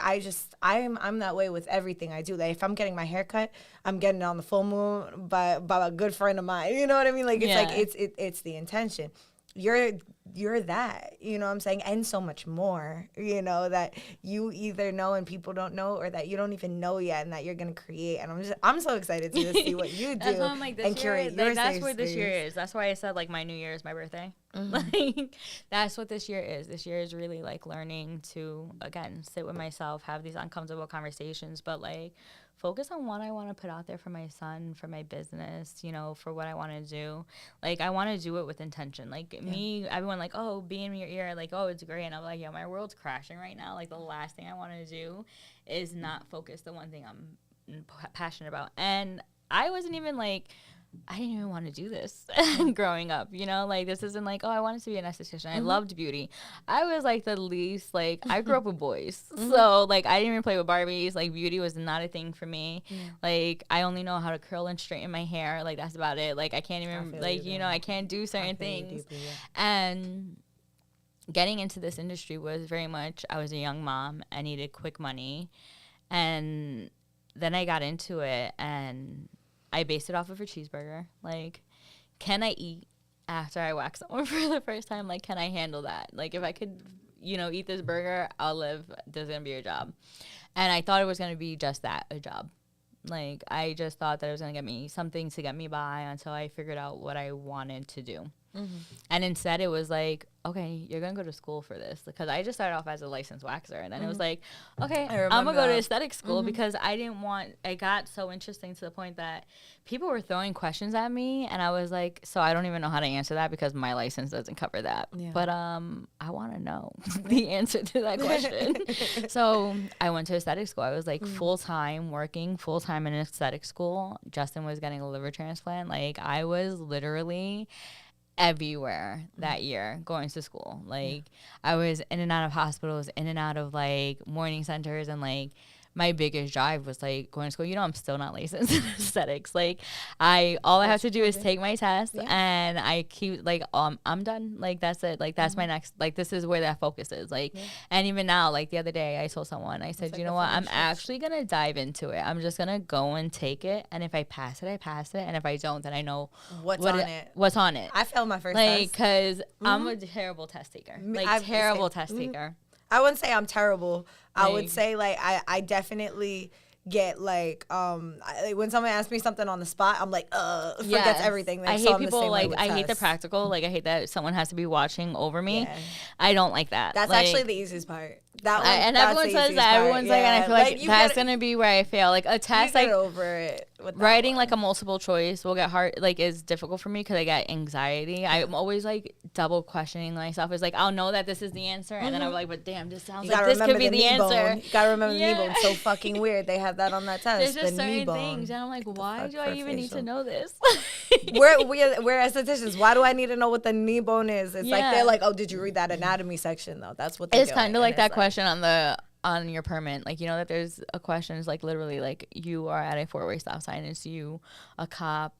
I'm that way with everything I do. Like, if I'm getting my hair cut, I'm getting it on the full moon by a good friend of mine, you know what I mean? Like, it's like, it's the intention. You're you're that, you know what I'm saying? And so much more, you know, that you either know and people don't know, or that you don't even know yet and that you're going to create. And I'm so excited to just see what you do. That's why I'm like, this and year, curate like, your that's safe what this year space. is. That's why I said, like, my new year is my birthday. Like, that's what this year is. This year is really, like, learning to, again, sit with myself, have these uncomfortable conversations, but, like, focus on what I want to put out there for my son, for my business, you know, for what I want to do. Like, I want to do it with intention. Like, me, everyone, like, oh, be in your ear, like, oh, it's great. And I'm like, yo, my world's crashing right now. Like, the last thing I want to do is not focus the one thing I'm passionate about. And I wasn't even, like, I didn't even want to do this growing up, you know, like, this isn't like, oh, I wanted to be an esthetician. I loved beauty. I was like the least, like, I grew up with boys. So, like, I didn't even play with Barbies. Like, beauty was not a thing for me. Like, I only know how to curl and straighten my hair. Like, that's about it. Like, I can't even, like, you know, I can't do certain things. And getting into this industry was very much, I was a young mom. I needed quick money. And then I got into it, and I based it off of a cheeseburger. Like, can I eat after I whack someone for the first time? Like, can I handle that? Like, if I could, you know, eat this burger, I'll live. There's going to be a job. And I thought it was going to be just that, a job. Like, I just thought that it was going to get me something to get me by until I figured out what I wanted to do. And instead it was like, okay, you're going to go to school for this. Because I just started off as a licensed waxer. And then it was like, okay, I'm going to go to aesthetic school because I didn't want, it got so interesting to the point that people were throwing questions at me. And I was like, so I don't even know how to answer that because my license doesn't cover that. But I want to know the answer to that question. So I went to aesthetic school. I was like full-time, working full-time in an aesthetic school. Justin was getting a liver transplant. Like, I was literally everywhere that year going to school. Like, I was in and out of hospitals, in and out of, like, morning centers, and, like, my biggest drive was, like, going to school. You know, I'm still not licensed in aesthetics. Like, all I have to do is take my test, and I keep, like, I'm done. Like, that's it. Like, that's my next, like, this is where that focus is. Like, and even now, like, the other day, I told someone, I said, like, you know what? I'm actually going to dive into it. I'm just going to go and take it. And if I pass it, I pass it. And if I don't, then I know what's on it. I failed my first test. Like, because I'm a terrible test taker. Like, terrible test taker. I wouldn't say I'm terrible. I would say, like, I definitely get, like, when someone asks me something on the spot, I'm like, forgets everything. Like, I hate people, like, I hate the practical. Like, I hate that someone has to be watching over me. I don't like that. That's like, actually the easiest part. That one, and everyone says that. Everyone's like, and I feel like that's going to be where I fail. Like, a test, like, over it. Writing, like, a multiple choice will get hard, like, is difficult for me because I get anxiety. I'm always, like, double questioning myself. It's like, I'll know that this is the answer, and then I'm like, but damn, this sounds like this could be the answer. You gotta remember the knee bone. It's so fucking weird. They have that on that test. There's just certain things, and I'm like, why do I even need to know this? we're estheticians. Why do I need to know what the knee bone is? It's like, they're like, oh, did you read that anatomy section, though? That's what they're doing. It's kind of like that question on your permit. Like, you know that there's a question is like, literally, like, you are at a 4-way stop sign. It's you, a cop,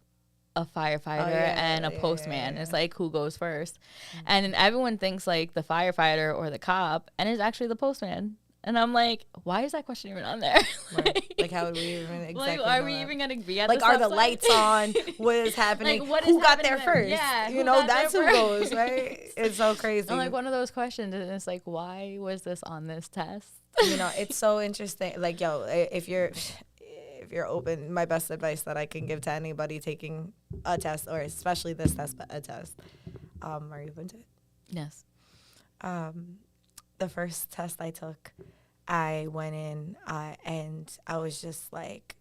a firefighter, and a postman. It's like, who goes first? And then everyone thinks, like, the firefighter or the cop, and it's actually the postman. And I'm like, why is that question even on there? Like, how would we even exactly are we even going to be at like, the are the lights on? What is happening? Like, who got there first? Yeah, you know, that's who goes, right? It's so crazy. I'm like, one of those questions, and it's like, why was this on this test? You know, it's so interesting. Like, yo, if you're open, my best advice that I can give to anybody taking a test, or especially this test, but a test, are you open to it? Yes. The first test I took, I went in and I was just like,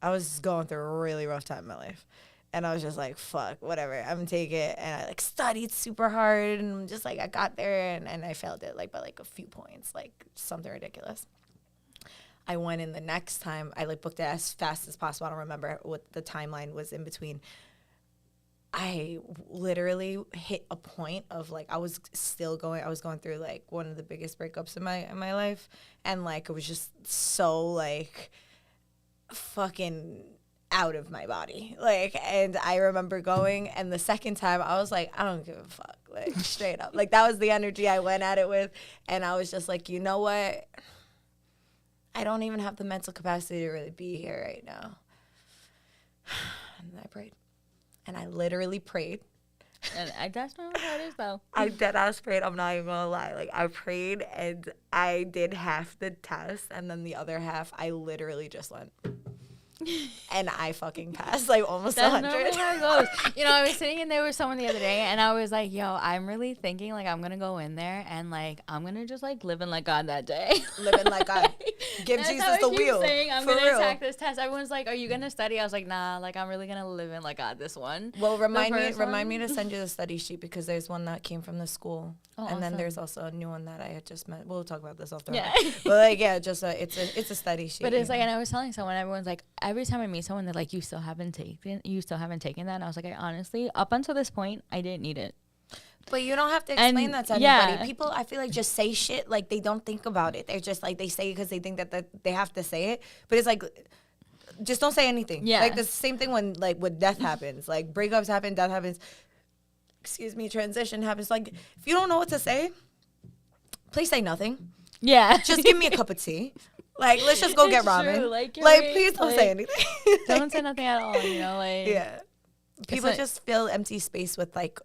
I was going through a really rough time in my life. And I was just like, fuck, whatever, I'm gonna take it. And I, like, studied super hard, and just, like, I got there and I failed it, like, by, like, a few points, like, something ridiculous. I went in the next time. I, like, booked it as fast as possible. I don't remember what the timeline was in between. I literally hit a point of, like, I was going through, like, one of the biggest breakups in my life. And, like, it was just so, like, fucking out of my body. Like, and I remember going, and the second time I was like, I don't give a fuck, like, straight up. Like, that was the energy I went at it with. And I was just like, you know what? I don't even have the mental capacity to really be here right now. And I prayed. And I literally prayed. And that's not how it is, though. I dead ass prayed. I'm not even gonna lie. Like, I prayed and I did half the test, and then the other half, I literally just went. And I fucking passed, like, almost 100. That's normally how it goes. You know, I was sitting in there with someone the other day, and I was like, yo, I'm really thinking, like, I'm going to go in there, and, like, I'm going to just, like, living like God that day. Living like God. Give Jesus the wheel. Saying, I'm going to attack this test. Everyone's like, are you going to study? I was like, nah, like, I'm really going to live in like God this one. Well, remind me to send you the study sheet, because there's one that came from the school. Oh, and then there's also a new one that I had just met. We'll talk about this after. Yeah. But, like, yeah, just it's a study sheet. But it's like, and I was telling someone, everyone's like, every time I meet someone, they're like, you still haven't taken that. And I was like, I honestly, up until this point, I didn't need it. But you don't have to explain that to anybody. Yeah. People, I feel like, just say shit like they don't think about it. They're just like, they say it because they think that they have to say it. But it's like, just don't say anything. Yeah. Like the same thing when death happens. Like, breakups happen, death happens. Excuse me, transition happens. Like, if you don't know what to say, please say nothing. Yeah. Just give me a cup of tea. Like, let's just go get ramen. True. Like please don't say anything. Don't say nothing at all, you know, like. Yeah. People just fill empty space with, like,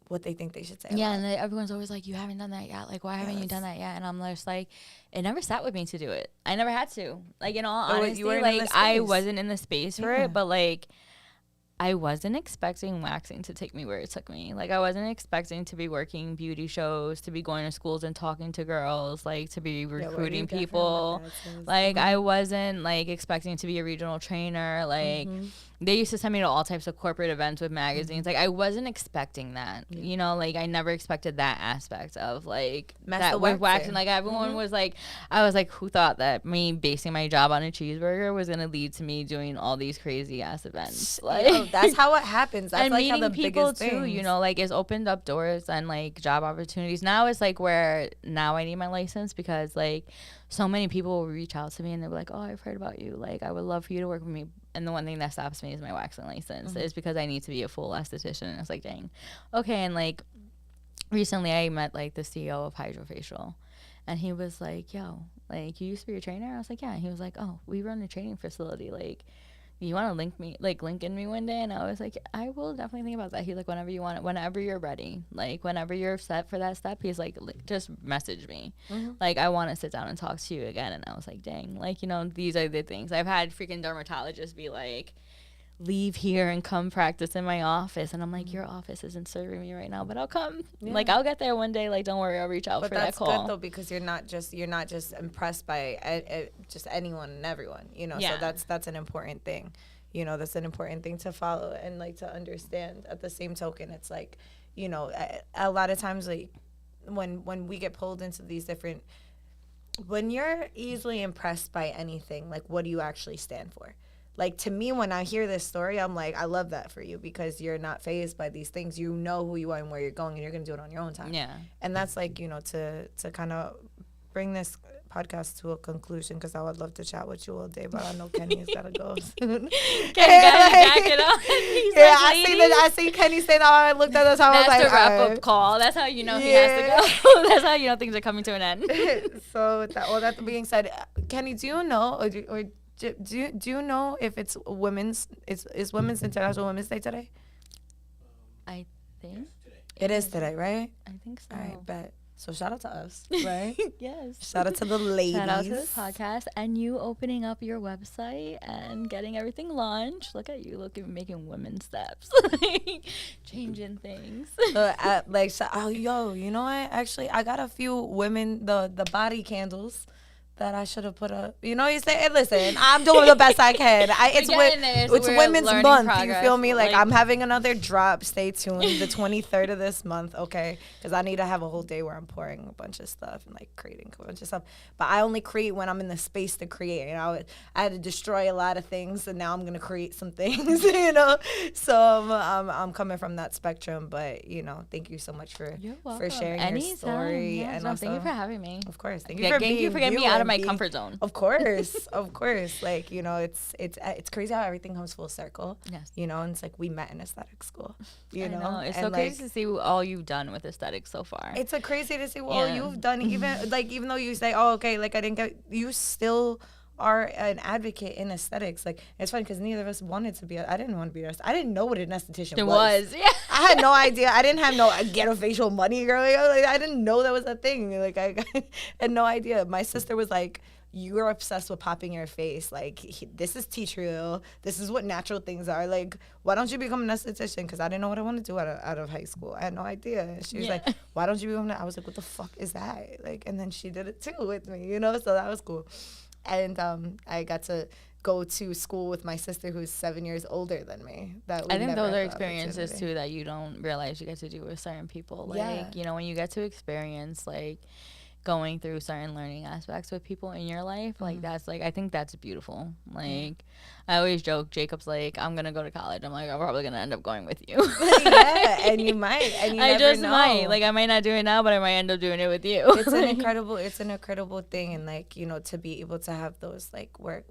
what they think they should say. Yeah, and everyone's always like, you haven't done that yet. Like, why haven't you done that yet? And I'm just like, it never sat with me to do it. I never had to. Like, in all honesty, like, I wasn't in the space for it, but, like, I wasn't expecting waxing to take me where it took me. Like, I wasn't expecting to be working beauty shows, to be going to schools and talking to girls, like, to be recruiting people. Like, I wasn't, like, expecting to be a regional trainer. Like, they used to send me to all types of corporate events with magazines. Like, I wasn't expecting that. You know, like, I never expected that aspect of, like, that with waxing. Like, everyone was like, I was like, who thought that me basing my job on a cheeseburger was going to lead to me doing all these crazy ass events? Like, that's how it happens. That's and like meeting how the people too, things. You know, like, it's opened up doors and, like, job opportunities. Now it's like where now I need my license, because, like, so many people will reach out to me and they're like, oh, I've heard about you. Like, I would love for you to work with me. And the one thing that stops me is my waxing license. Is because I need to be a full esthetician. And I was like, dang. Okay, and, like, recently I met, like, the CEO of Hydrofacial. And he was like, yo, like, you used to be a trainer? I was like, yeah. And he was like, oh, we run a training facility. Like, you want to link in me one day? And I was like, I will definitely think about that. He's like, whenever you want it, whenever you're ready, like, whenever you're set for that step, he's like, just message me. Like, I want to sit down and talk to you again. And I was like, dang, like, you know, these are the things. I've had freaking dermatologists be like, leave here and come practice in my office. And I'm like, your office isn't serving me right now, but I'll come. Yeah. Like, I'll get there one day. Like, don't worry, I'll reach out for that call. But that's good, though, because you're not just impressed by just anyone and everyone, you know. Yeah. So that's an important thing. You know, that's an important thing to follow and, like, to understand. At the same token, it's like, you know, a lot of times, like, when we get pulled into these different, when you're easily impressed by anything, like, what do you actually stand for? Like, to me, when I hear this story, I'm like, I love that for you, because you're not fazed by these things. You know who you are and where you're going, and you're going to do it on your own time. Yeah. And that's, like, you know, to kind of bring this podcast to a conclusion, because I would love to chat with you all day, but I know Kenny's got to go soon. Kenny got his jacket on. Yeah, I see Kenny say that. I looked at the time. That's the wrap-up call. That's how you know he has to go. That's how you know things are coming to an end. So, with all that being said, Kenny, do you know, do you know if it's Women's International Women's Day today? I think it is today, right? I think so. All right, bet. So shout out to us, right? Yes. Shout out to the ladies. Shout out to this podcast and you opening up your website and getting everything launched. Look at you, making women steps, changing things. You know what? Actually, I got a few women the body candles that I should have put up. You know, you say, hey, listen, I'm doing the best I can. It's Women's Month. Progress. You feel me? Like, I'm having another drop. Stay tuned. The 23rd of this month, okay? Because I need to have a whole day where I'm pouring a bunch of stuff and, like, creating a bunch of stuff. But I only create when I'm in the space to create. You know, I had to destroy a lot of things, and now I'm going to create some things, you know? So I'm coming from that spectrum. But, you know, thank you so much for sharing your story. Yeah, and thank you for having me. Of course. Thank you for getting me out of my comfort zone. Of course. Like, you know, it's crazy how everything comes full circle. Yes. You know, and it's like we met in aesthetic school. You know? It's so crazy to see all you've done with aesthetics so far. It's crazy to see all you've done, even though you say, oh, okay, like I didn't get, you still are an advocate in aesthetics. Like, it's funny because neither of us wanted to be. I didn't want to be an esthetician. I didn't know what an esthetician was. Yeah. I had no idea. I didn't have no ghetto facial money growing up. Like, I didn't know that was a thing. Like, I had no idea. My sister was like, you're obsessed with popping your face. Like, this is tea tree. This is what natural things are. Like, why don't you become an esthetician? Because I didn't know what I wanted to do out of high school. I had no idea. And she was like, why don't you become that? I was like, what the fuck is that? Like, and then she did it too with me, you know? So that was cool. And I got to go to school with my sister who's 7 years older than me. I think those are experiences too that you don't realize you get to do with certain people. Like, you know, when you get to experience, like, going through certain learning aspects with people in your life, like, that's, like, I think that's beautiful. Like, I always joke, Jacob's like, I'm gonna go to college. I'm like, I'm probably gonna end up going with you. Yeah, and you might, and you I never just know. might. Like, I might not do it now, but I might end up doing it with you. It's an incredible thing, and, like, you know, to be able to have those, like, where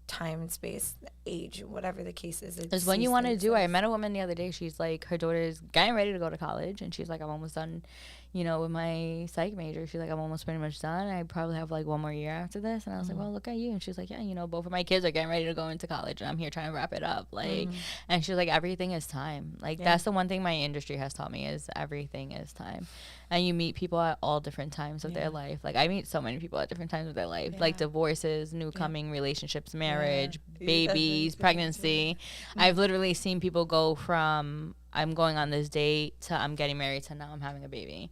time and space, age, whatever the case is. It's when you want to do it. I met a woman the other day. She's like, her daughter's getting ready to go to college, and she's like, I'm almost done, you know, with my psych major. She's like, I'm almost pretty much done. I probably have like one more year after this. And I was like, well, look at you. And she's like, yeah, you know, both of my kids are getting ready to go into college, and I'm here trying to wrap it up. Like, and she's like, everything is time. Like, that's the one thing my industry has taught me, is everything is time. And you meet people at all different times of their life. Like, I meet so many people at different times of their life, like divorces, new coming relationships, marriage, babies, pregnancy. I've literally seen people go from, I'm going on this date, to I'm getting married, to now I'm having a baby,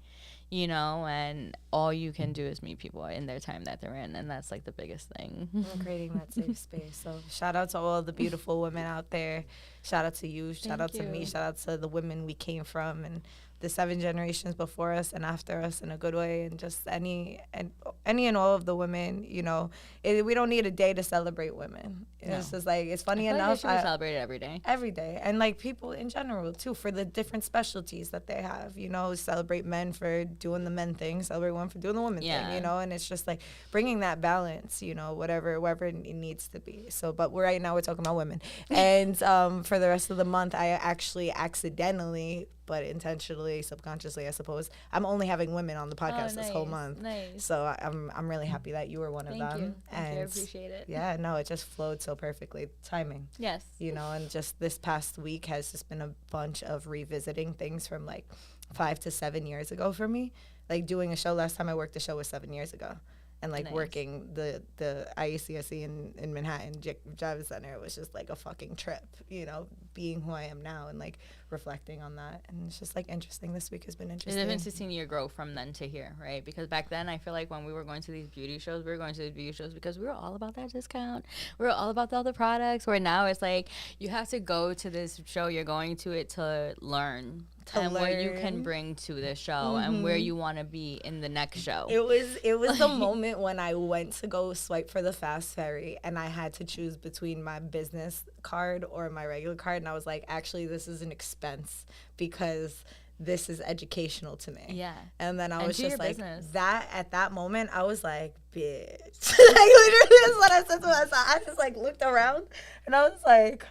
you know, and all you can do is meet people in their time that they're in, and that's like the biggest thing. Creating that safe space. So shout out to all the beautiful women out there. Shout out to you. Shout out to me. Shout out to the women we came from, and the 7 generations before us and after us, in a good way, and just any and all of the women, you know. We don't need a day to celebrate women. It's just like, it's funny enough. I celebrate it every day. Every day. And like people in general too, for the different specialties that they have, you know. Celebrate men for doing the men thing, celebrate women for doing the women thing, you know. And it's just like bringing that balance, you know, wherever it needs to be. So, but right now we're talking about women. And for the rest of the month, I actually accidentally, but intentionally, subconsciously, I suppose, I'm only having women on the podcast this whole month. Nice. So I'm really happy that you were one of them. Thank you. And I appreciate it. Yeah, no, it just flowed so perfectly. Timing. Yes. You know, and just this past week has just been a bunch of revisiting things from like 5 to 7 years ago for me. Like doing a show, last time I worked a show was 7 years ago. And like working the IACSE in Manhattan, Javits Center, it was just like a fucking trip, you know, being who I am now and like reflecting on that. And it's just like interesting. This week has been interesting. It's been 16 year growth from then to here, right? Because back then I feel like when we were going to these beauty shows, we were going to these beauty shows because we were all about that discount. We were all about the other products, where now it's like you have to go to this show, you're going to it to learn. And what you can bring to this show and where you want to be in the next show. It was the moment when I went to go swipe for the Fast Ferry and I had to choose between my business card or my regular card, and I was like, actually, this is an expense because this is educational to me. Yeah. And then I was just like, business. that at that moment, I was like, bitch. Like, literally, that's what I said to myself. I just like looked around and I was like,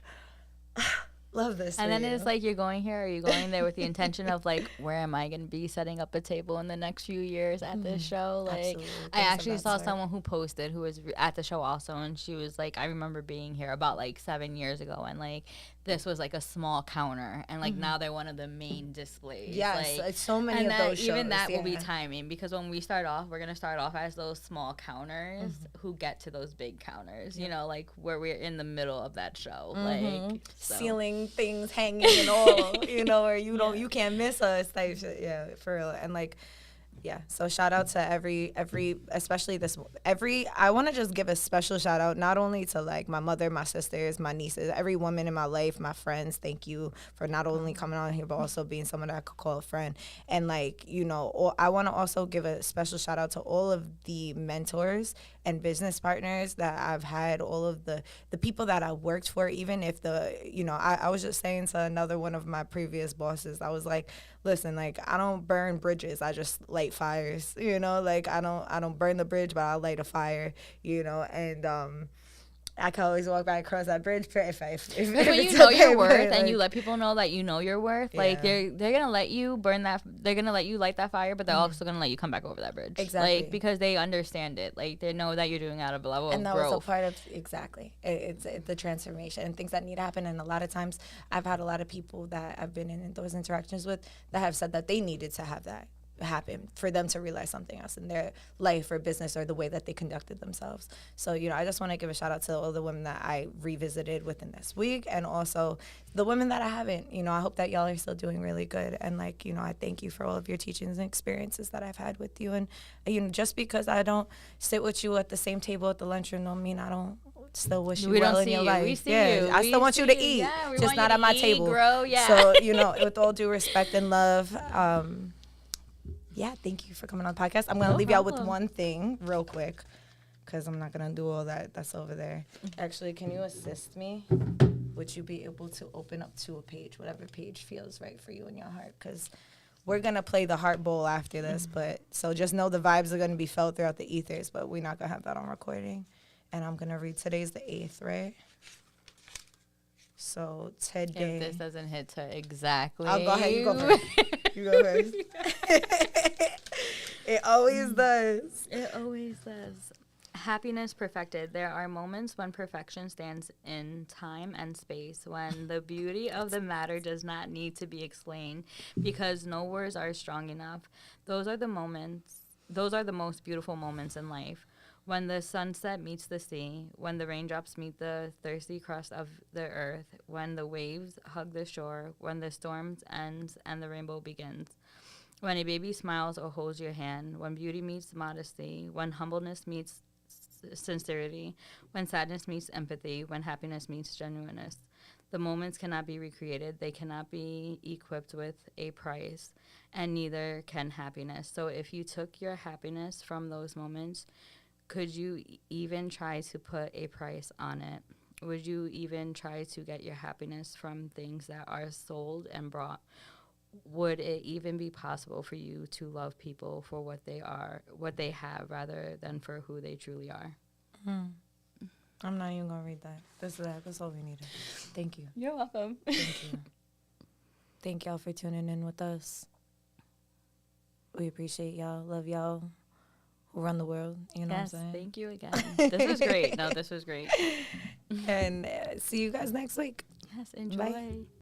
love this. And then it's like, you're going here, or you're going there with the intention of like, where am I going to be setting up a table in the next few years at this show? Like, absolutely. I actually saw someone who posted who was at the show also, and she was like, I remember being here about like 7 years ago, and like this was like a small counter, and like now they're one of the main displays. Yes, like, so many of those shows. Even that will be timing, because when we start off, we're gonna start off as those small counters who get to those big counters. You know, like where we're in the middle of that show, like ceiling things hanging and all, you know, or you can't miss us type shit. Yeah, for real. And like, yeah, so shout out to every especially I want to just give a special shout out not only to like my mother, my sisters, my nieces, every woman in my life, my friends. Thank you for not only coming on here but also being someone that I could call a friend. And like, you know, I want to also give a special shout out to all of the mentors and business partners that I've had, all of the people that I worked for, even if I was just saying to another one of my previous bosses, I was like, listen, like, I don't burn bridges, I just light fires, you know, like I don't burn the bridge, but I light a fire, you know. And I can always walk back across that bridge if when you know your worth and you let people know that you know your worth, like they're gonna let you burn that, they're gonna let you light that fire, but they're also gonna let you come back over that bridge. Exactly. Like, because they understand it. Like, they know that you're doing out of a level and of growth. And that was a part of, exactly. It's the transformation and things that need to happen. And a lot of times I've had a lot of people that I've been in those interactions with that have said that they needed to have that happen for them to realize something else in their life or business or the way that they conducted themselves. So, I just want to give a shout out to all the women that I revisited within this week, and also the women that I haven't. I hope that y'all are still doing really good, and I thank you for all of your teachings and experiences that I've had with you. And just because I don't sit with you at the same table at the lunchroom don't mean I don't still wish you well in your life. We see you. I still want you to eat, just not at my table. Grow, So, with all due respect and love, thank you for coming on the podcast. I'm going to leave y'all with one thing real quick, because I'm not going to do all that. That's over there. Actually, can you assist me? Would you be able to open up to a page, whatever page feels right for you in your heart? Because we're going to play the Heart Bowl after this, so just know the vibes are going to be felt throughout the ethers, but we're not going to have that on recording. And I'm going to read, today's the 8th, right? So today, if this doesn't hit to exactly, I'll go ahead. You go first. You go first. It always does. It always does. Happiness perfected. There are moments when perfection stands in time and space, when the beauty of the matter does not need to be explained because no words are strong enough. Those are the most beautiful moments in life. When the sunset meets the sea, when the raindrops meet the thirsty crust of the earth, when the waves hug the shore, when the storm ends and the rainbow begins. When a baby smiles or holds your hand, when beauty meets modesty, when humbleness meets sincerity, when sadness meets empathy, when happiness meets genuineness. The moments cannot be recreated. They cannot be equipped with a price, and neither can happiness. So if you took your happiness from those moments, could you even try to put a price on it? Would you even try to get your happiness from things that are sold and bought? Would it even be possible for you to love people for what they are, what they have, rather than for who they truly are? I'm not even going to read that. That's all we needed. Thank you. You're welcome. Thank you. Thank y'all for tuning in with us. We appreciate y'all. Love y'all. Who run the world, you know what I'm saying? Thank you again. This was great. No, this was great. And see you guys next week. Yes, enjoy. Bye.